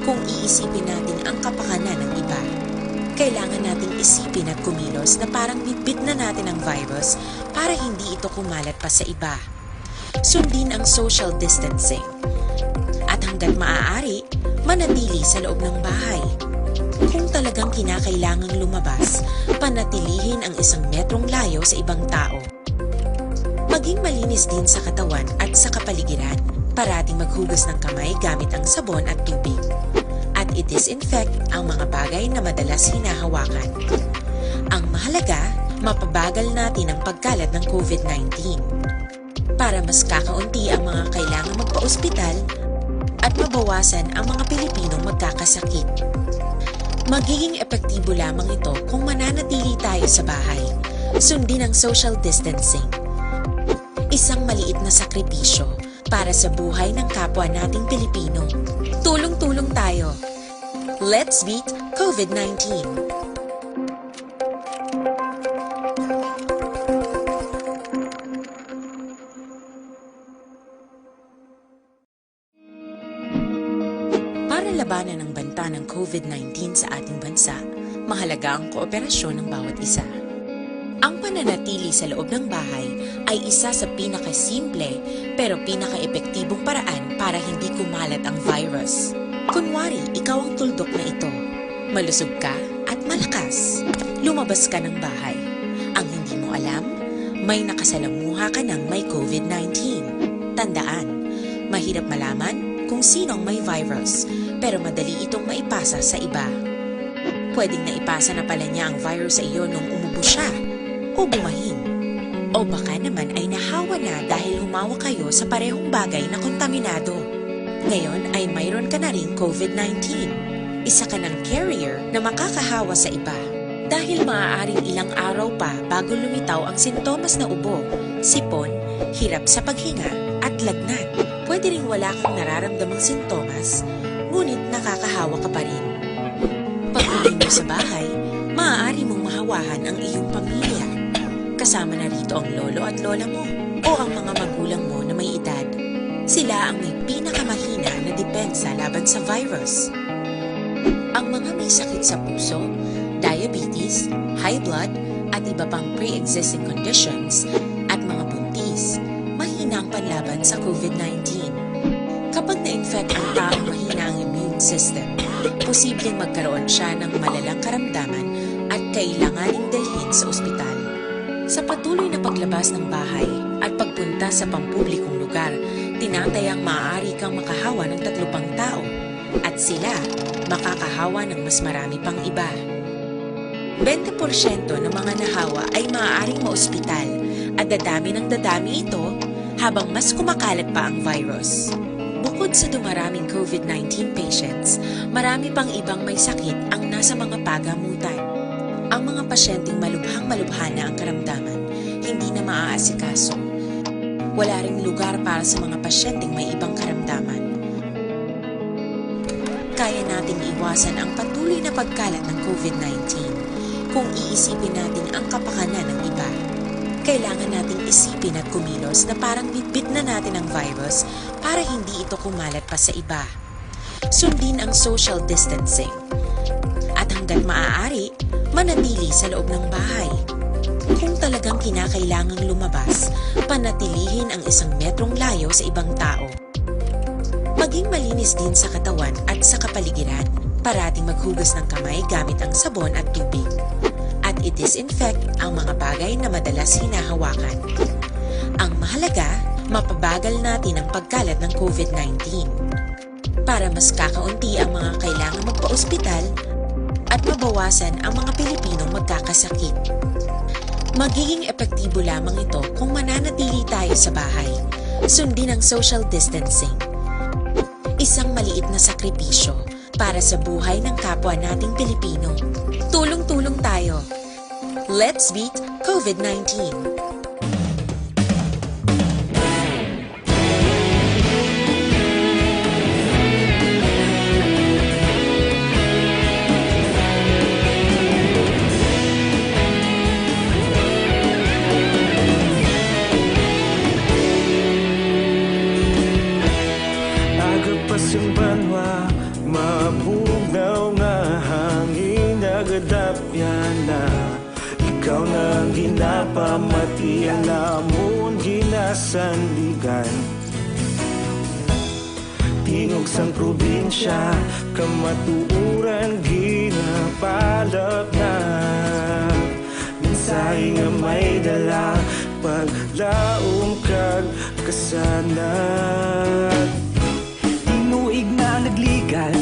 kung iisipin natin ang kapakanan ng iba. Kailangan nating isipin at kumilos na parang bitbit na natin ang virus para hindi ito kumalat pa sa iba. Sundin ang social distancing. At hanggat maaari, manatili sa loob ng bahay. Kung talagang kinakailangang lumabas, panatilihin ang 1 metrong layo sa ibang tao. Maging malinis din sa katawan at sa kapaligiran. Parating maghugas ng kamay gamit ang sabon at tubig. At i-disinfect ang mga bagay na madalas hinahawakan. Ang mahalaga, mapabagal natin ang pagkalat ng COVID-19 para mas kakaunti ang mga kailangang magpa-ospital at mabawasan ang mga Pilipinong magkakasakit. Magiging epektibo lamang ito kung mananatili tayo sa bahay. Sundin ang social distancing. Isang maliit na sakripisyo para sa buhay ng kapwa nating Pilipino. Tulong-tulong tayo. Let's beat COVID-19. Para labanan ang banta ng COVID-19 sa ating bansa, mahalaga ang kooperasyon ng bawat isa. Ang pananatili sa loob ng bahay ay isa sa pinakasimple pero pinaka-epektibong paraan para hindi kumalat ang virus. Kunwari, ikaw ang tuldok na ito. Malusog ka at malakas. Lumabas ka ng bahay. Ang hindi mo alam, may nakasalamuha ka ng may COVID-19. Tandaan, mahirap malaman kung sinong may virus, pero madali itong maipasa sa iba. Pwedeng naipasa na pala niya ang virus sa iyo nung umubo siya o bumahin. O baka naman ay nahawa na dahil humawa kayo sa parehong bagay na kontaminado. Ngayon ay mayroon ka na ring COVID-19. Isa ka ng carrier na makakahawa sa iba. Dahil maaaring ilang araw pa bago lumitaw ang sintomas na ubo, sipon, hirap sa paghinga at lagnat. Pwede ring wala kang nararamdamang sintomas, ngunit nakakahawa ka pa rin. Pag-uwi mo sa bahay, maaari mong mahawahan ang iyong pamilya. Kasama na rito ang lolo at lola mo o ang mga magulang mo na may edad. Sila ang may pinakamahina na depensa laban sa virus. Ang mga may sakit sa puso, diabetes, high blood, at iba pang pre-existing conditions at mga buntis, mahina ang panlaban sa COVID-19. Kapag na-infect ang taong mahina ang immune system, posibleng magkaroon siya ng malalang karamdaman at kailanganing dalhin sa ospital. Sa patuloy na paglabas ng bahay at pagpunta sa pampublikong lugar, tinatayang maaari kang makahawa ng 3 pang tao at sila makakahawa ng mas marami pang iba. 20% ng mga nahawa ay maaaring maospital at dadami ng dadami ito habang mas kumakalat pa ang virus. Bukod sa dumaraming COVID-19 patients, marami pang ibang may sakit ang nasa mga pagamutan. Ang mga pasyenteng malubhang-malubha na ang karamdaman, hindi na maaasikaso. Wala ring lugar para sa mga pasyenteng may ibang karamdaman. Kaya nating iwasan ang patuloy na pagkalat ng COVID-19 kung iisipin natin ang kapakanan ng iba. Kailangan nating isipin at kumilos na parang bitbit na natin ang virus para hindi ito kumalat pa sa iba. Sundin ang social distancing. At hanggang hanggat maaari, manatili sa loob ng bahay. Kung talagang kinakailangang lumabas, panatilihin ang 1 metrong layo sa ibang tao. Maging malinis din sa katawan at sa kapaligiran. Parating maghugas ng kamay gamit ang sabon at tubig. At i-disinfect ang mga bagay na madalas hinahawakan. Ang mahalaga, mapabagal natin ang pagkalat ng COVID-19. Para mas kakaunti ang mga kailangang magpa-ospital at mabawasan ang mga Pilipinong magkakasakit. Magiging epektibo lamang ito kung mananatili tayo sa bahay. Sundin ang social distancing. Isang maliit na sakripisyo para sa buhay ng kapwa nating Pilipino. Tulong-tulong tayo. Let's beat COVID-19. Yung banwa, mabugaw nga hangin nagadapyan na. Ikaw nang ginapamatian namon ginasandigan. Tingog sang probinsya, kamatuuran ginapalap na. Mensahe nga may dala, paglaom kag kasanat. Tinuig na nagligan,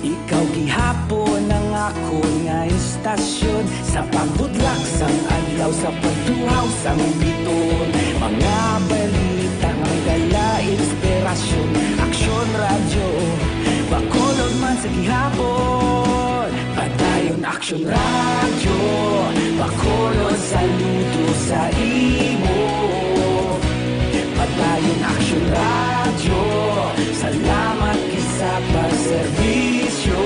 ikaw gihapon ang ako nga istasyon. Sa pagbudlak sang adlaw, sa pagtuhaw sang biton. Mga balita nga dala inspirasyon. Aksyon radyo, bakolod man sa gihapon. Padayon aksyon radyo, bakolod saludo sa imo. Padayon aksyon radyo, salamat kisa pagserbisyo.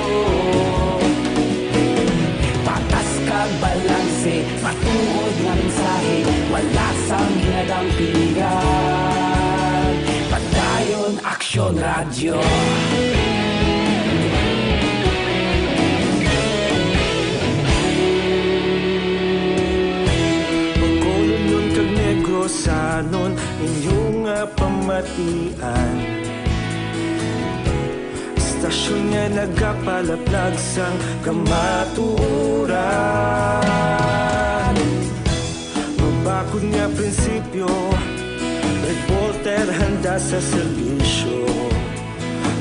Patas kag balanse, matuod nga mensahe, wala sang ginadampingan. Padayon aksyon radyo. Bacolod nun kag Negros sanon inyong pamatian. Istasyon nga nagapalaplag sang kamaturan. Mabakod nga prinsipyo, reporter handa sa serbisyo.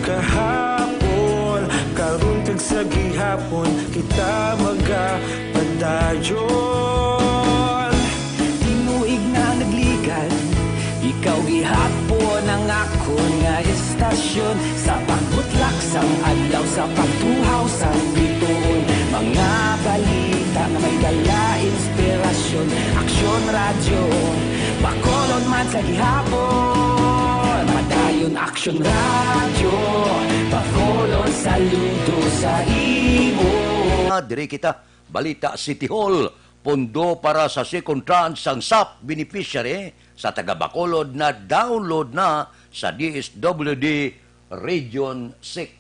Kahapon, karon kag sa gihapon, kita magapadayon. Tinuig na nagligan, ikaw gihapon ang ako nga istasyon. Sa pagbutlak sang adlaw, sa pagtuhaw sang biton. Mga balita na may dala inspirasyon. Aksyon radyo, bakolod man sa gihapon. Padayon aksyon radyo, bakolod saludo sa imo. Diri kita, Balita City Hall, pondo para sa second tranche sang SAP beneficiary sa taga Bacolod na download na sa DSWD Region 6.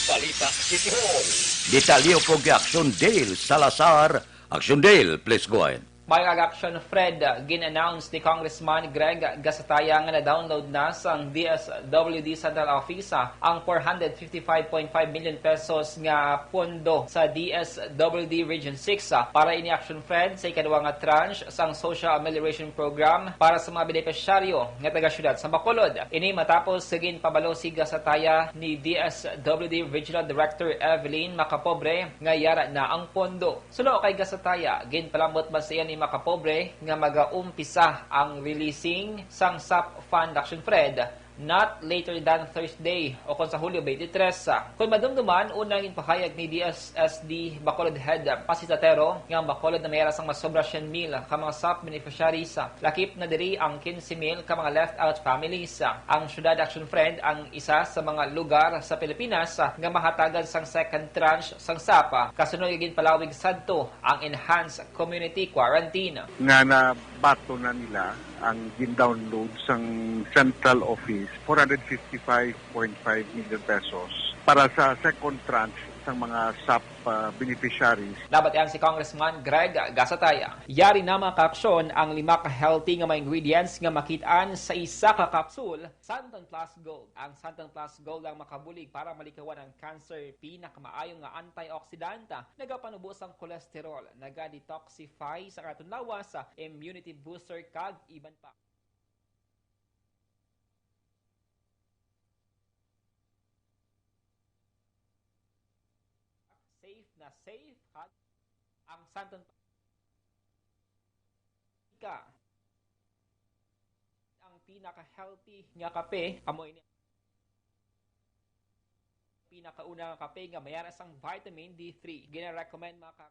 Balita City Hall. Detalyo po kay Action Dale Salazar. Action Dale, please go ahead. May action Fred, gin-announce ni Congressman Greg Gasataya nga na-download na sa DSWD Central Office ang 455.5 million pesos nga pondo sa DSWD Region 6 para ini action Fred sa ikaduwa nga tranche sang Social Amelioration Program para sa mga benepisyaryo nga taga-syudad sa Bacolod. Ini matapos sigin pabalo si Gasataya ni DSWD Regional Director Evelyn Macapobre nga yara na ang pondo. Sulo kay Gasataya, gin palambot ba siya ni Macapobre nga mag-uumpisa ang releasing sang SAP Fund Action Fred not later than Thursday o kung sa Hulyo 23. Kung madumduman, unang inpahayag ni DSSD Bacolod Head Pasitatero nga Bacolod na mayara sang masobra 100,000 ka mga SAP beneficiaries. Lakip na diri ang 15,000 ka mga left-out families. Ang Syudad Action Friend ang isa sa mga lugar sa Pilipinas nga mahatagan sang second tranche sang SAP. Kasunod igin palawig sadto ang enhanced community quarantine. Nga na bato na nila ang gin-download sang Central Office 455.5 million pesos para sa second tranche ang mga SAP beneficiaries. Dapat yan si Congressman Greg Gasataya. Yari na mga kaaksyon ang 5 ka-healthy nga mga ingredients nga makitaan sa isa ka kapsul, Santon Plus Gold. Ang Santon Plus Gold ang makabulig para malikawan ang cancer, pinakamaayong nga antioxidanta, nagapanubos ang kolesterol, naga-detoxify sa katunlawa sa immunity booster kag iban pa. Safe at ang Santon ang pinaka-healthy nga kape amoy ni pinakauna nga kape nga mayara sang vitamin D3 gina-recommend mga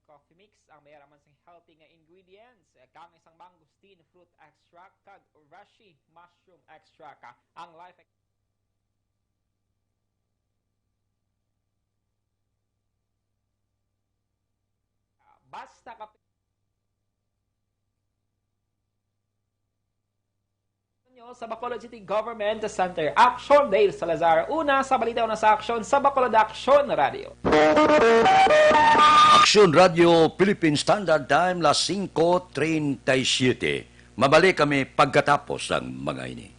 coffee mix ang mayaraman sang healthy nga ingredients kang isang mangosteen fruit extract kag reishi mushroom extract ang life basta kape sa Bacolod City Government Center. Action Dale Salazar. Una sa balita, una sa aksyon sa Bacolod Action Radio. Action Radio Philippine Standard Time las 5:37. Mabalik kami pagkatapos ng mga ini.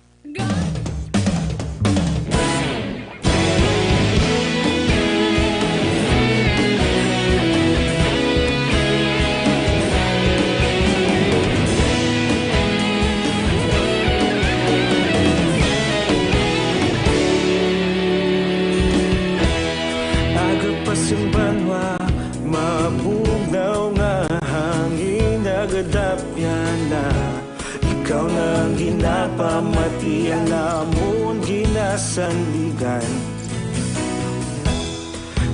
Ikaw na ang ginapamatian namon ginasandigan.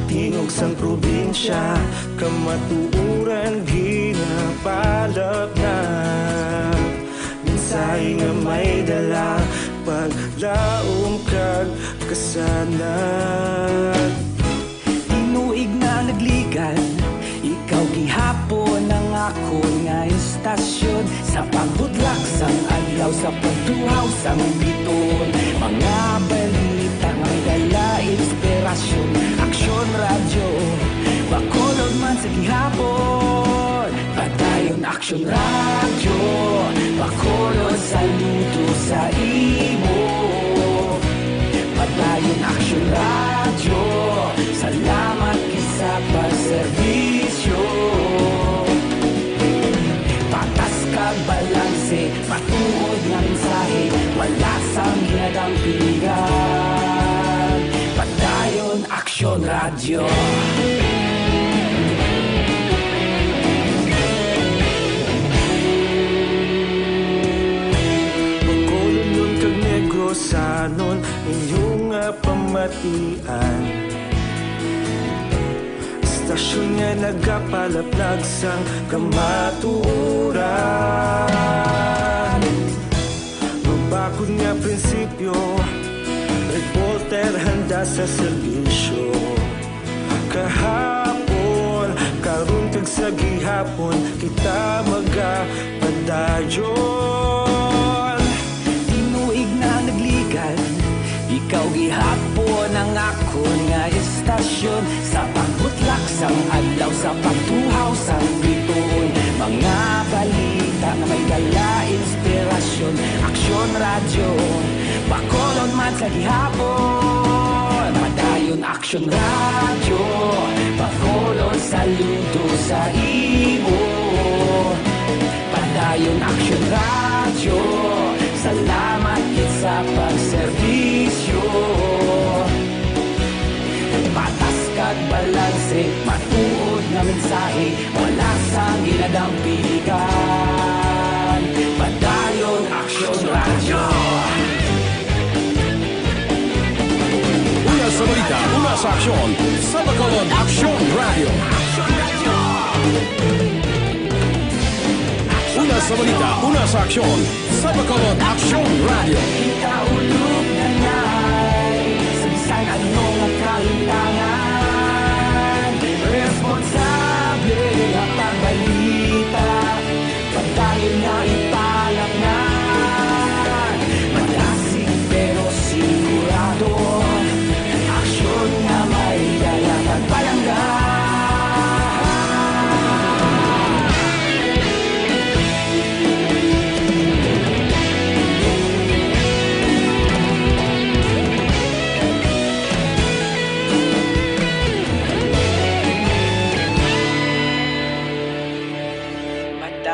Tingog sang probinsya, kamatuuran ginapalap na. Minsay nga may dala, paglaom kag kasanag. Tinuig na nagligan, ikaw gihapon ang ako nga istasyon. Sa pagbudlak sang adlaw, sa pagtuhaw sang biton. Mga balita nga dala inspirasyon. Aksyon radyo, Bacolod man sa gihapon. Padayon Aksyon radyo, Bacolod saludo sa imo. Padayon Aksyon radyo, salamat kisa pagserbisyo. Patas kag balanse, matuod nga mensahe, wala sang hinadang piligan. Padayon Aksyon radyo. Bacolod nun kag Negrosanon, inyong pamatian. Istasyon nga nagapalaplag sang kamatuuran. Mabakod nga prinsipyo, reporter handa sa serbisyo. Kahapon, karon kag sa gihapon, kita magapadayon. Tinuig na nagligan, ikaw gihapon ang ako nga istasyon. Sa pagbutlak sang adlaw, sa pagtuhaw sang biton. Mga balita nga may dala inspirasyon. Aksyon radyo, Bacolod man sa gihapon. Padayon Aksyon radyo, Bacolod saludo sa imo. Padayon Aksyon radyo, salamat sa pagserbisyo. Patas kag balanse, matuod nga mensahe, wala sang ginadang piligan. Padayon Aksyon radyo. Una sa balita, una sa aksyon sa Bacolod Aksyon Radio. Una sa balita, una sa aksyon sa Bacolod Aksyon Radio. Ikaulog na na'y sa bisan anong kalintangan. Responsable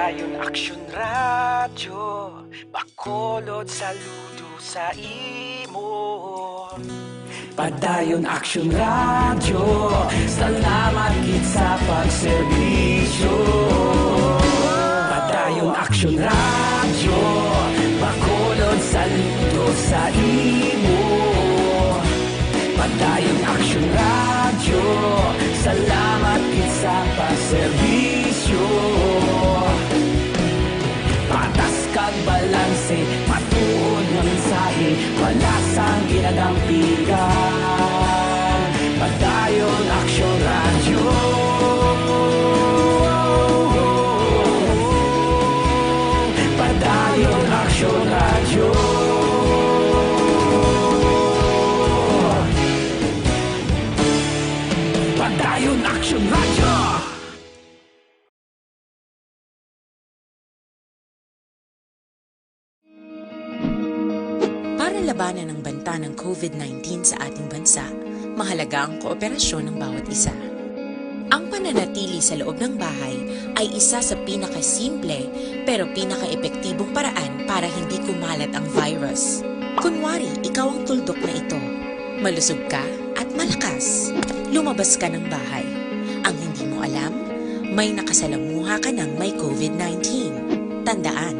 Padayon Aksyon Radyo, bakolod saludo sa imo. Padayon Aksyon Radyo, salamat gid sa pagserbisyo. Padayon Aksyon Radyo, bakolod saludo sa imo. Padayon Aksyon Radyo, salamat gid sa pagserbisyo. Patas kag balanse, matuod nga mensahe, wala sang ginadampigan. Padayon Aksyon Radyo. Padayon Aksyon Radyo. Padayon Aksyon Radyo. Para labanan ang banta ng COVID-19 sa ating bansa, mahalaga ang kooperasyon ng bawat isa. Ang pananatili sa loob ng bahay ay isa sa pinakasimple pero pinaka-epektibong paraan para hindi kumalat ang virus. Kunwari, ikaw ang tuldok na ito. Malusog ka at malakas. Lumabas ka ng bahay. Ang hindi mo alam, may nakasalamuha ka ng may COVID-19. Tandaan,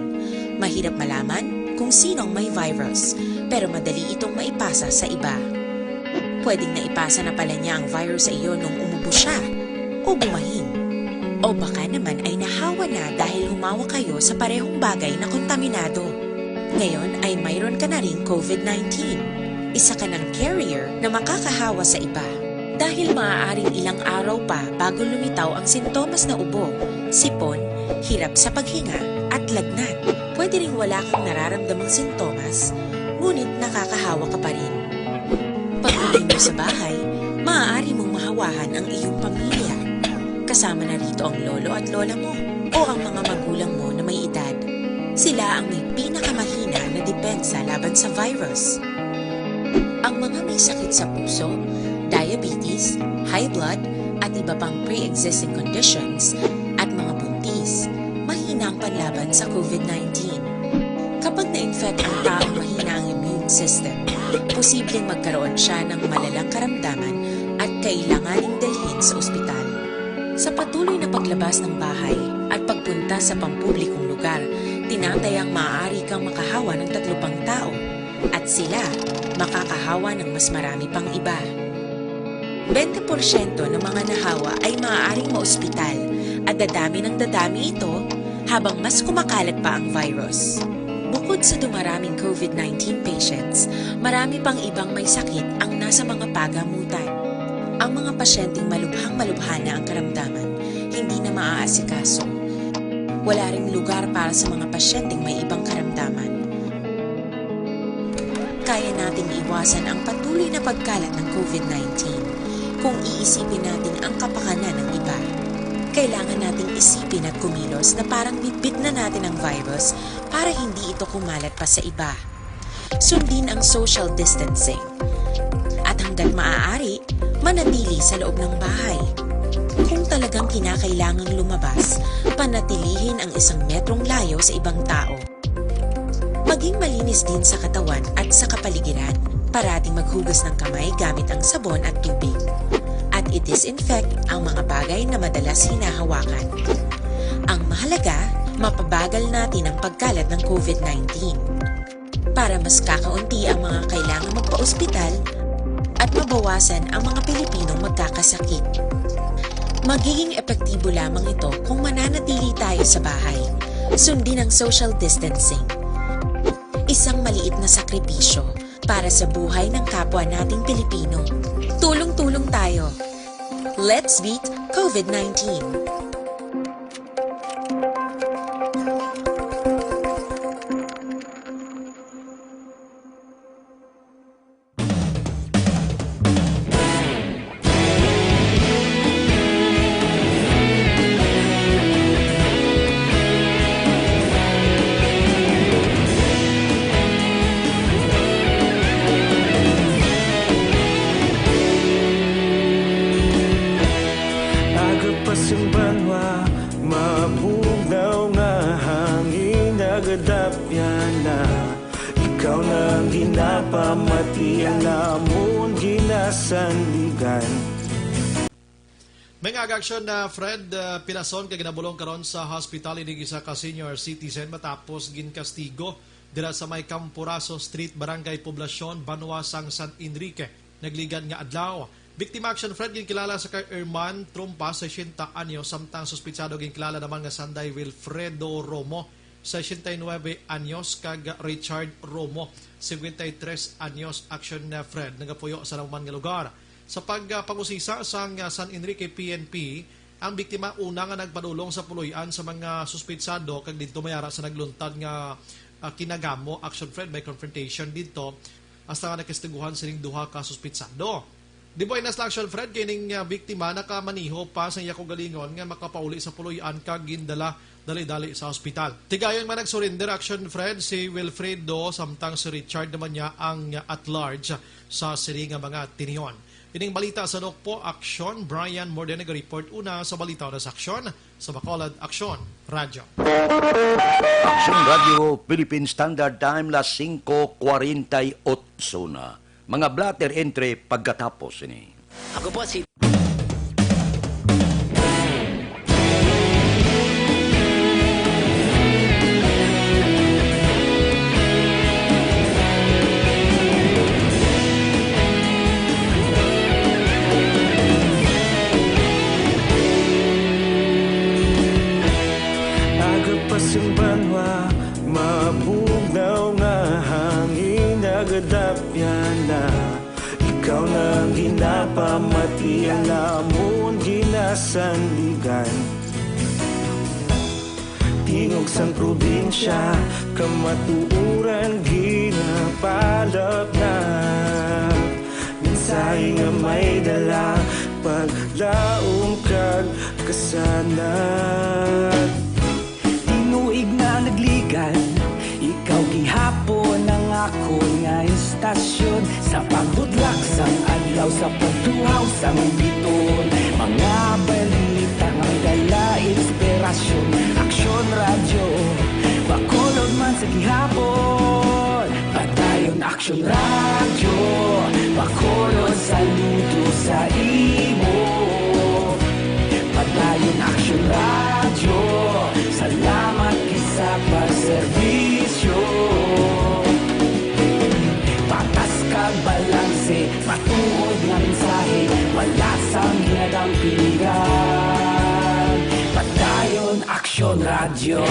mahirap malaman kung sino ang may virus, pero madali itong maipasa sa iba. Pwedeng naipasa na pala niya ang virus sa iyo nung umubo siya o bumahin. O baka naman ay nahawa na dahil humawa kayo sa parehong bagay na kontaminado. Ngayon ay mayroon ka na ring COVID-19. Isa ka ng carrier na makakahawa sa iba. Dahil maaaring ilang araw pa bago lumitaw ang sintomas na ubo, sipon, hirap sa paghinga at lagnat. Pwede ring wala kang nararamdamang sintomas, ngunit nakakahawa ka pa rin. Pag-uwi mo sa bahay, maaari mong mahawahan ang iyong pamilya. Kasama na rito ang lolo at lola mo o ang mga magulang mo na may edad. Sila ang may pinakamahina na depensa laban sa virus. Ang mga may sakit sa puso, diabetes, high blood, at iba pang pre-existing conditions, at mga buntis, mahina ang panlaban sa COVID-19. Kapag na-infect ang taong mahina ang immune system, posibleng magkaroon siya ng malalang karamdaman at kailanganing dalhin sa ospital. Sa patuloy na paglabas ng bahay at pagpunta sa pampublikong lugar, tinatayang maaari kang makahawa ng 3 pang tao at sila makakahawa ng mas marami pang iba. 20% ng mga nahawa ay maaaring maospital at dadami ng dadami ito habang mas kumakalat pa ang virus. Bukod sa dumaraming COVID-19 patients, marami pang ibang may sakit ang nasa mga pagamutan. Ang mga pasyenteng malubhang-malubha na ang karamdaman, hindi na maaasikaso. Wala ring lugar para sa mga pasyenteng may ibang karamdaman. Kaya nating iwasan ang patuloy na pagkalat ng COVID-19 kung iisipin natin ang kapakanan ng iba. Kailangan nating isipin at kumilos na parang bitbit na natin ang virus para hindi ito kumalat pa sa iba. Sundin ang social distancing. At hanggat maaari, manatili sa loob ng bahay. Kung talagang kinakailangang lumabas, panatilihin ang 1 metrong layo sa ibang tao. Maging malinis din sa katawan at sa kapaligiran. Parating maghugas ng kamay gamit ang sabon at tubig. At i-disinfect ang mga bagay na madalas hinahawakan. Ang mahalaga, mapabagal natin ang pagkalat ng COVID-19. Para mas kakaunti ang mga kailangang magpa-ospital at mabawasan ang mga Pilipinong magkakasakit. Magiging epektibo lamang ito kung mananatili tayo sa bahay. Sundin ang social distancing. Isang maliit na sakripisyo para sa buhay ng kapwa nating Pilipino. Tulong-tulong tayo. Let's beat COVID-19. Bago pa sumba na. Ikaw nang ginapamati, namon ginasandigan. May agaksyon na Fred Pinason kay ginabulong karon sa hospital inig isa ka senior citizen matapos ginkastigo dira sa may Campuraso Street, Barangay Poblasyon, Banuasang San Enrique. Nagligan nga adlaw. Biktima action Fred ginkilala sa kay Herman Trumpa, 60 anyos, samtang suspitsado ginkilala naman nga Sanday Wilfredo Romo, 69 anyos, kag Richard Romo, 53 anyos. Action na Fred nagapuyo sa naman nga lugar. Sa pagpangusisa sa San Enrique PNP, ang biktima una nga nagpadulong sa puloy-an sa mga suspitsado kag dito mayara sa nagluntad nga kinagamo. Action Fred may confrontation dito hasta nga nakistiguhan sining duha ka suspitsado. Di ba inas action Fred kining biktima nakamaniho pa sa iya galingon nga makapauli sa puloy-an kag gindala dali-dali sa ospital. Tigayon man nagsurrender action Fred si Wilfredo samtang si Richard naman niya ang at large sa siri nga mga tiniyon. Ining balita sa Dokpo Aksyon, Brian Morden nag-report una sa balita na sa Aksyon sa Bacolod Aksyon Radio. Aksyon Radio, Philippine Standard Time, las 5:48 na. Mga blatter entry pagkatapos ini. Ako po si Simbanwa, mabugnaw nga hangin nagadapya na. Ikaw nang ginapamati, namon ginasandigan. Tingog sang probinsya, kamatuuran ginapalap na. Minsay nga may dala, paglaom kag kasanat. Tinuig na nagligan, ikaw gihapon ang ako nga istasyon. Sa pagbudlak sang adlaw, sa pagtuhaw sang biton. Mga balita nga dala inspirasyon. Aksyon radyo, Bacolod man sa gihapon. Padayon aksyon radyo, Bacolod saludo sa imo. Padayon aksyon radyo, salamat sa pagserbisyo. Patas kag balanse, matuod nga mensahe, wala sang ginadang piligan. Padayon Aksyon Radio.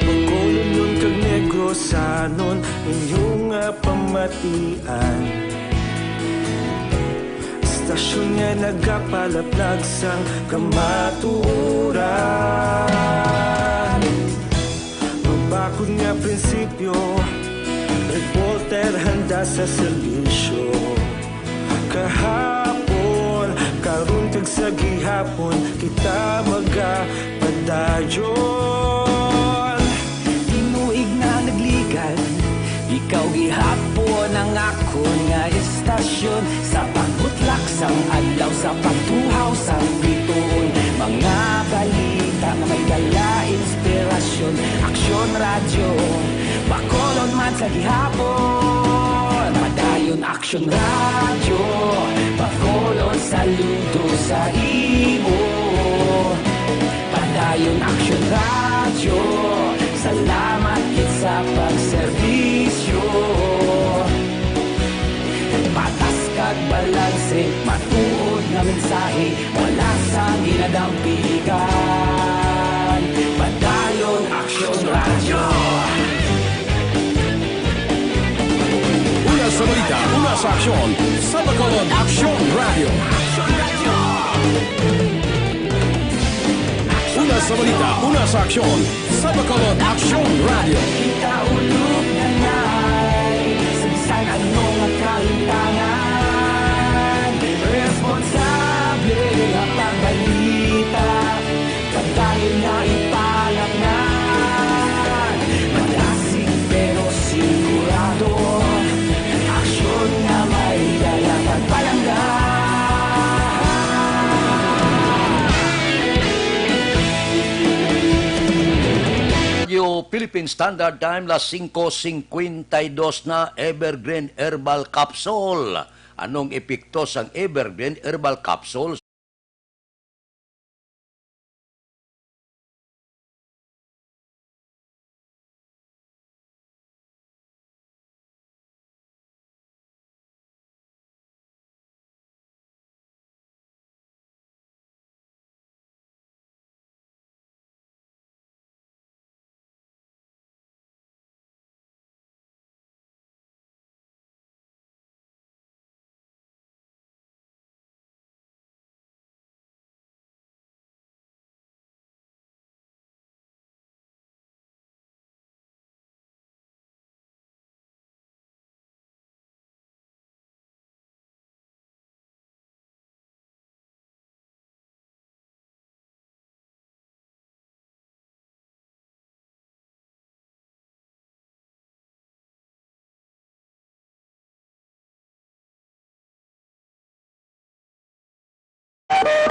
Bacolod nun kag Negrosanon, inyong pamatian. Stasyon nga nagapalaplag sang kamatuuran. Mabakod nga prinsipyo, reporter handa sa serbisyo. Kahapon, karon kag sa gihapon, kita magapadayon. Tinuig na nagligan, ikaw gihapon ang ako nga istasyon. Sa pagbutlak sang adlaw, sa pagtuhaw sang biton. Mga balita nga may dala inspirasyon. Aksyon radyo, Bacolod man sa gihapon. Padayon Aksyon radyo, Bacolod saludo sa imo. Padayon Aksyon radyo, salamat kit sa pagserbisyo. Patas kag balanse, matuod nga mensahe, wala sa ginadang piligan. Padayon Aksyon Radio. Una sa balita, una sa aksyon, sa Bacolod Aksyon Radio. Una sa balita, una sa aksyon, sa Bacolod Aksyon Radio. Kita ulog na ngay, sa bisan anong kalintangan. Responsable ang pagbalita, pagdayon na ipalak na. Malasig pero sigurado, aksyon na may dala pagpalanggan. Philippine Standard Time, las 5:52 na, Evergreen Herbal Capsule. Anong epekto sang Evergreen Herbal Capsule?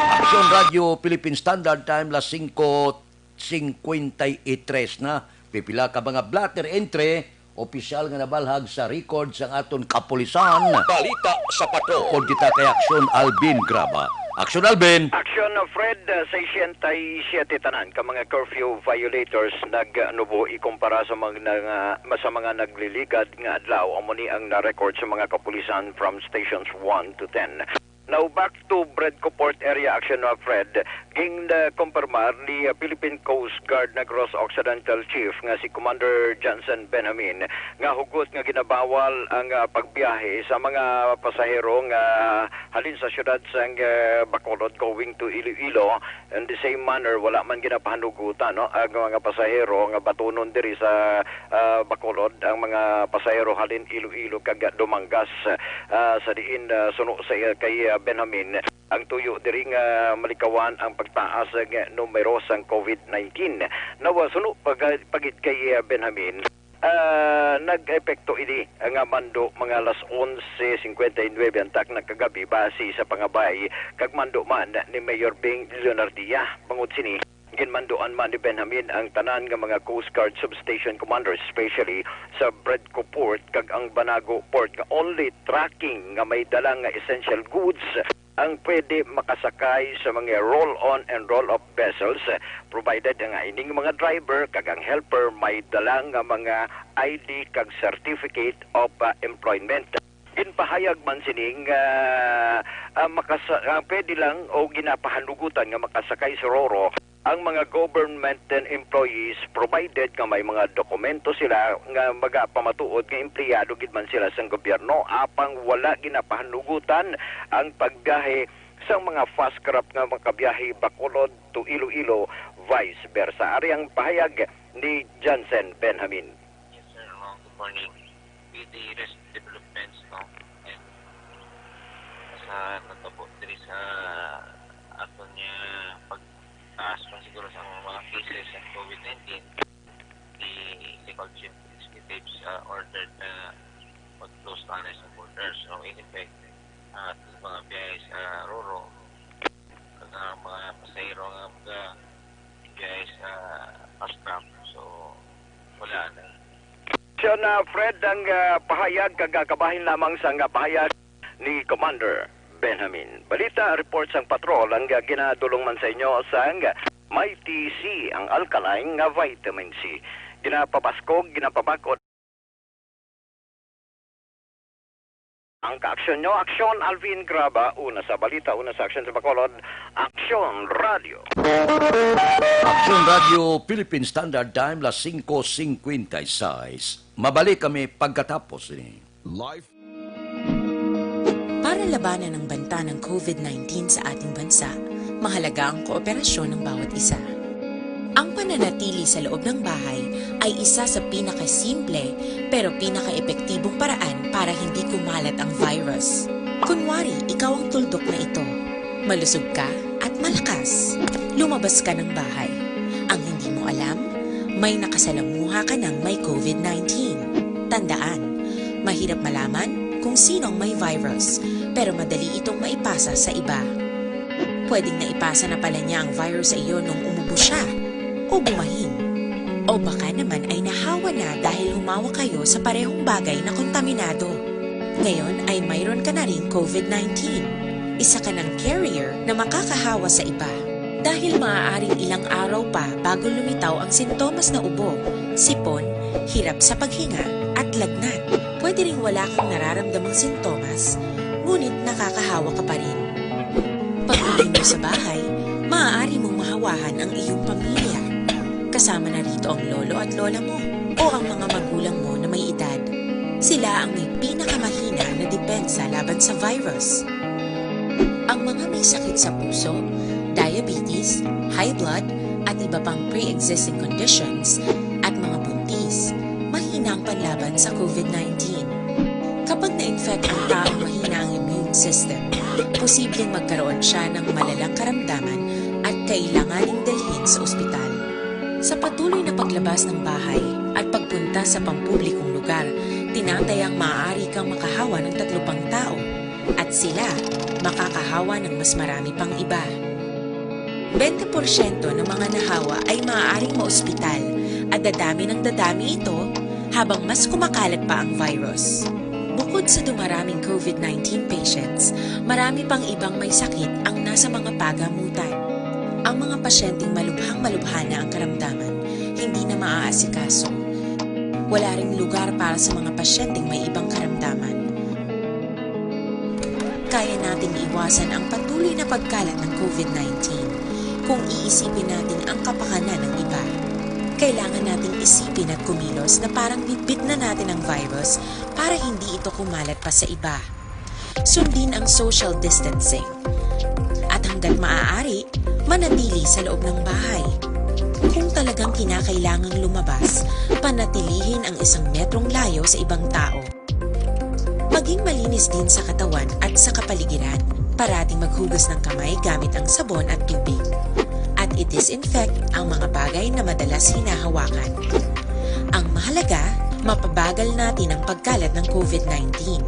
Aksyon Radio Philippine Standard Time, las 5:53 na. Pipila ka mga blatter entry, opisyal nga nabalhag sa record sa aton kapulisan. Balita sa patrol. Kung kita kay Aksyon Alvin Graba. Aksyon Alvin. Aksyon Fred, 67 tanan ka mga curfew violators nag-anubo ikumpara sa mga nagliligad nga adlaw amo ni ang na-record sa mga kapulisan from stations 1 to 10. Now back to Bredco area action Fred, ging kumpirmar ni Philippine Coast Guard na Gross Occidental Chief nga si Commander Johnson Benjamin nga hugot nga ginabawal ang pagbiyahe sa mga pasahero nga halin sa syudad sang Bacolod going to Iloilo. In the same manner, wala man ginapahanugutan ang mga pasahero nga batunon diri sa Bacolod, ang mga pasahero halin Iloilo kag Dumangas sa diin suno sa kay Benjamin ang tuyo diri nga malikawan ang pagtaas ng numero sang COVID-19. Nawa suno pagit kay Benjamin nag-epekto ini nga mando mga alas 11:59 antak ng kagabi base sa pangabay kag mando man ni Mayor Bing Leonardia bangod sini ginmandoan man ni Benjamin ang tanan nga mga Coast Guard substation commanders, especially sa Bredco Port kag ang Banago Port nga only tracking nga may dalang nga essential goods ang pwede makasakay sa mga roll-on and roll-off vessels, provided nga ining mga driver kag ang helper may dalang nga mga ID kag certificate of employment. Ginpahayag man sining pwede lang o ginapahanugutan nga makasakay sa Roro ang mga government employees, provided nga may mga dokumento sila nga magapamatuod nga empleyado gid man sila sa gobyerno, apang wala ginapahanugutan ang pagbiyahe sa mga fast crop nga makabiyahe Bacolod to Iloilo, vice versa. Ari ang pahayag ni Johnson Benjamin. Yes sir, good morning. With the recent developments and sa natabo diri sa aton niya pagtaas pa siguro sa mga cases ng COVID-19, the local chief executives ordered na mag-close na sa borders. So in effect, mga biyahe sa Roro, mga pasahero nga mga biyahe sa Ascram, so wala na. Siya na Fred ang pahayag kagakabahin lamang sa pahayag ni Commander Benjamin. Balita reports ang patrol ang ginadulong man sa inyo sa Mighty C, ang alkaline nga vitamin C. Ginapabaskog, ginapabakot ang ka-aksyon nyo. Aksyon Alvin Graba, una sa balita, una sa aksyon sa Bacolod, Aksyon Radio. Aksyon Radio Philippine Standard Time, las 5:56. Mabalik kami pagkatapos ni Live. Para labanan ang banta ng COVID-19 sa ating bansa, mahalaga ang kooperasyon ng bawat isa. Ang pananatili sa loob ng bahay ay isa sa pinakasimple pero pinaka-epektibong paraan para hindi kumalat ang virus. Kunwari, ikaw ang tuldok na ito. Malusog ka at malakas. Lumabas ka ng bahay. Ang hindi mo alam, may nakasalamuha ka ng may COVID-19. Tandaan, mahirap malaman kung sino ang may virus, pero madali itong maipasa sa iba. Pwedeng naipasa na pala niya ang virus sa iyo nung umubo siya o bumahin. O baka naman ay nahawa na dahil humawa kayo sa parehong bagay na kontaminado. Ngayon ay mayroon ka na ring COVID-19. Isa ka ng carrier na makakahawa sa iba. Dahil maaaring ilang araw pa bago lumitaw ang sintomas na ubo, sipon, hirap sa paghinga at lagnat. Pwede ring wala kang nararamdamang sintomas, ngunit nakakahawa ka pa rin. Pag-uwi mo sa bahay, maaari mong mahawahan ang iyong pamilya. Kasama na rito ang lolo at lola mo o ang mga magulang mo na may edad. Sila ang may pinakamahina na depensa laban sa virus. Ang mga may sakit sa puso, diabetes, high blood, at iba pang pre-existing conditions at mga buntis, mahina ang panlaban sa COVID-19. Kapag na-infect ang taong mahina ang immune system, posibleng magkaroon siya ng malalang karamdaman at kailanganing dalhin sa ospital. Sa patuloy na paglabas ng bahay at pagpunta sa pampublikong lugar, tinatayang maaari kang makahawa ng 3 pang tao at sila makakahawa ng mas marami pang iba. 20% ng mga nahawa ay maaaring maospital at dadami ng dadami ito habang mas kumakalat pa ang virus. Bukod sa dumaraming COVID-19 patients, marami pang ibang may sakit ang nasa mga pagamutan. Ang mga pasyenteng malubhang-malubha na ang karamdaman, hindi na maaasikaso. Wala ring lugar para sa mga pasyenteng may ibang karamdaman. Kaya nating iwasan ang patuloy na pagkalat ng COVID-19 kung iisipin natin ang kapakanan ng iba. Kailangan nating isipin at kumilos na parang bitbit na natin ang virus para hindi ito kumalat pa sa iba. Sundin ang social distancing. At hanggat maaari, manatili sa loob ng bahay. Kung talagang kinakailangang lumabas, panatilihin ang 1 metrong layo sa ibang tao. Maging malinis din sa katawan at sa kapaligiran. Parating maghugas ng kamay gamit ang sabon at tubig. At i-disinfect ang mga bagay na madalas hinahawakan. Ang mahalaga, mapabagal natin ang pagkalat ng COVID-19.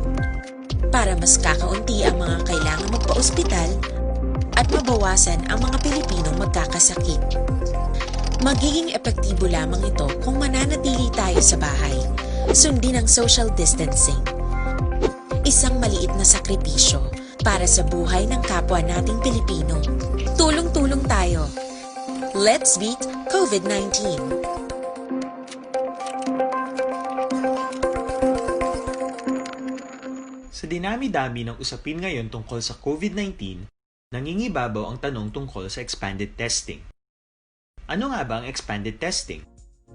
Para mas kakaunti ang mga kailangang magpa-ospital at mabawasan ang mga Pilipinong magkakasakit. Magiging epektibo lamang ito kung mananatili tayo sa bahay. Sundin ang social distancing. Isang maliit na sakripisyo para sa buhay ng kapwa nating Pilipino. Tulong-tulong tayo. Let's beat COVID-19. Sa dinami-dami ng usapin ngayon tungkol sa COVID-19, nangingibabaw ang tanong tungkol sa expanded testing. Ano nga ba ang expanded testing?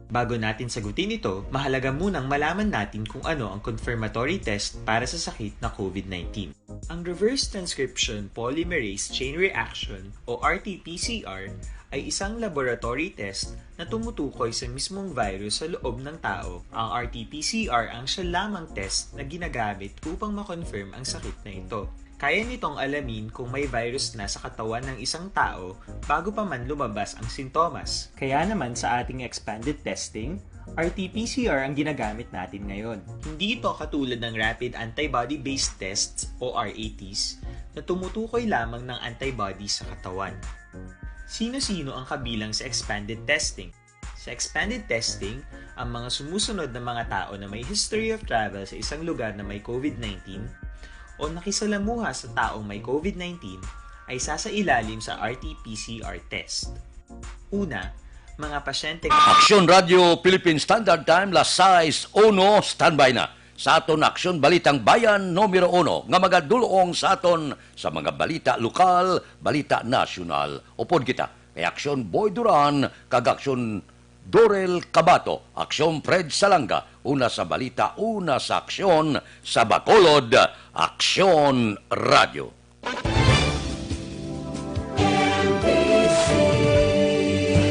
Bago natin sagutin ito, mahalaga munang malaman natin kung ano ang confirmatory test para sa sakit na COVID-19. Ang reverse transcription polymerase chain reaction o RT-PCR ay isang laboratory test na tumutukoy sa mismong virus sa loob ng tao. Ang RT-PCR ang siya lamang test na ginagamit upang makonfirm ang sakit na ito. Kaya nitong alamin kung may virus na sa katawan ng isang tao bago pa man lumabas ang sintomas. Kaya naman sa ating expanded testing, RT-PCR ang ginagamit natin ngayon. Hindi ito katulad ng Rapid Antibody-Based Tests o RATs na tumutukoy lamang ng antibodies sa katawan. Sino-sino ang kabilang sa expanded testing? Sa expanded testing, ang mga sumusunod na mga tao na may history of travel sa isang lugar na may COVID-19 o nakisalamuha sa taong may COVID-19 ay sasailalim sa RT-PCR test. Una, mga pasyente... Aksyon Radio Philippine Standard Time, las 6:01, standby na. Sa aton Aksyon Balitang Bayan, numero 1, nga magadulong sa aton sa mga balita lokal, balita nasyonal. Upod kita, kay Aksyon Boy Duran, kag Aksyon Dorel Cabato, Aksyon Fred Salanga, una sa balita, una sa aksyon, sa Bacolod, Aksyon Radio.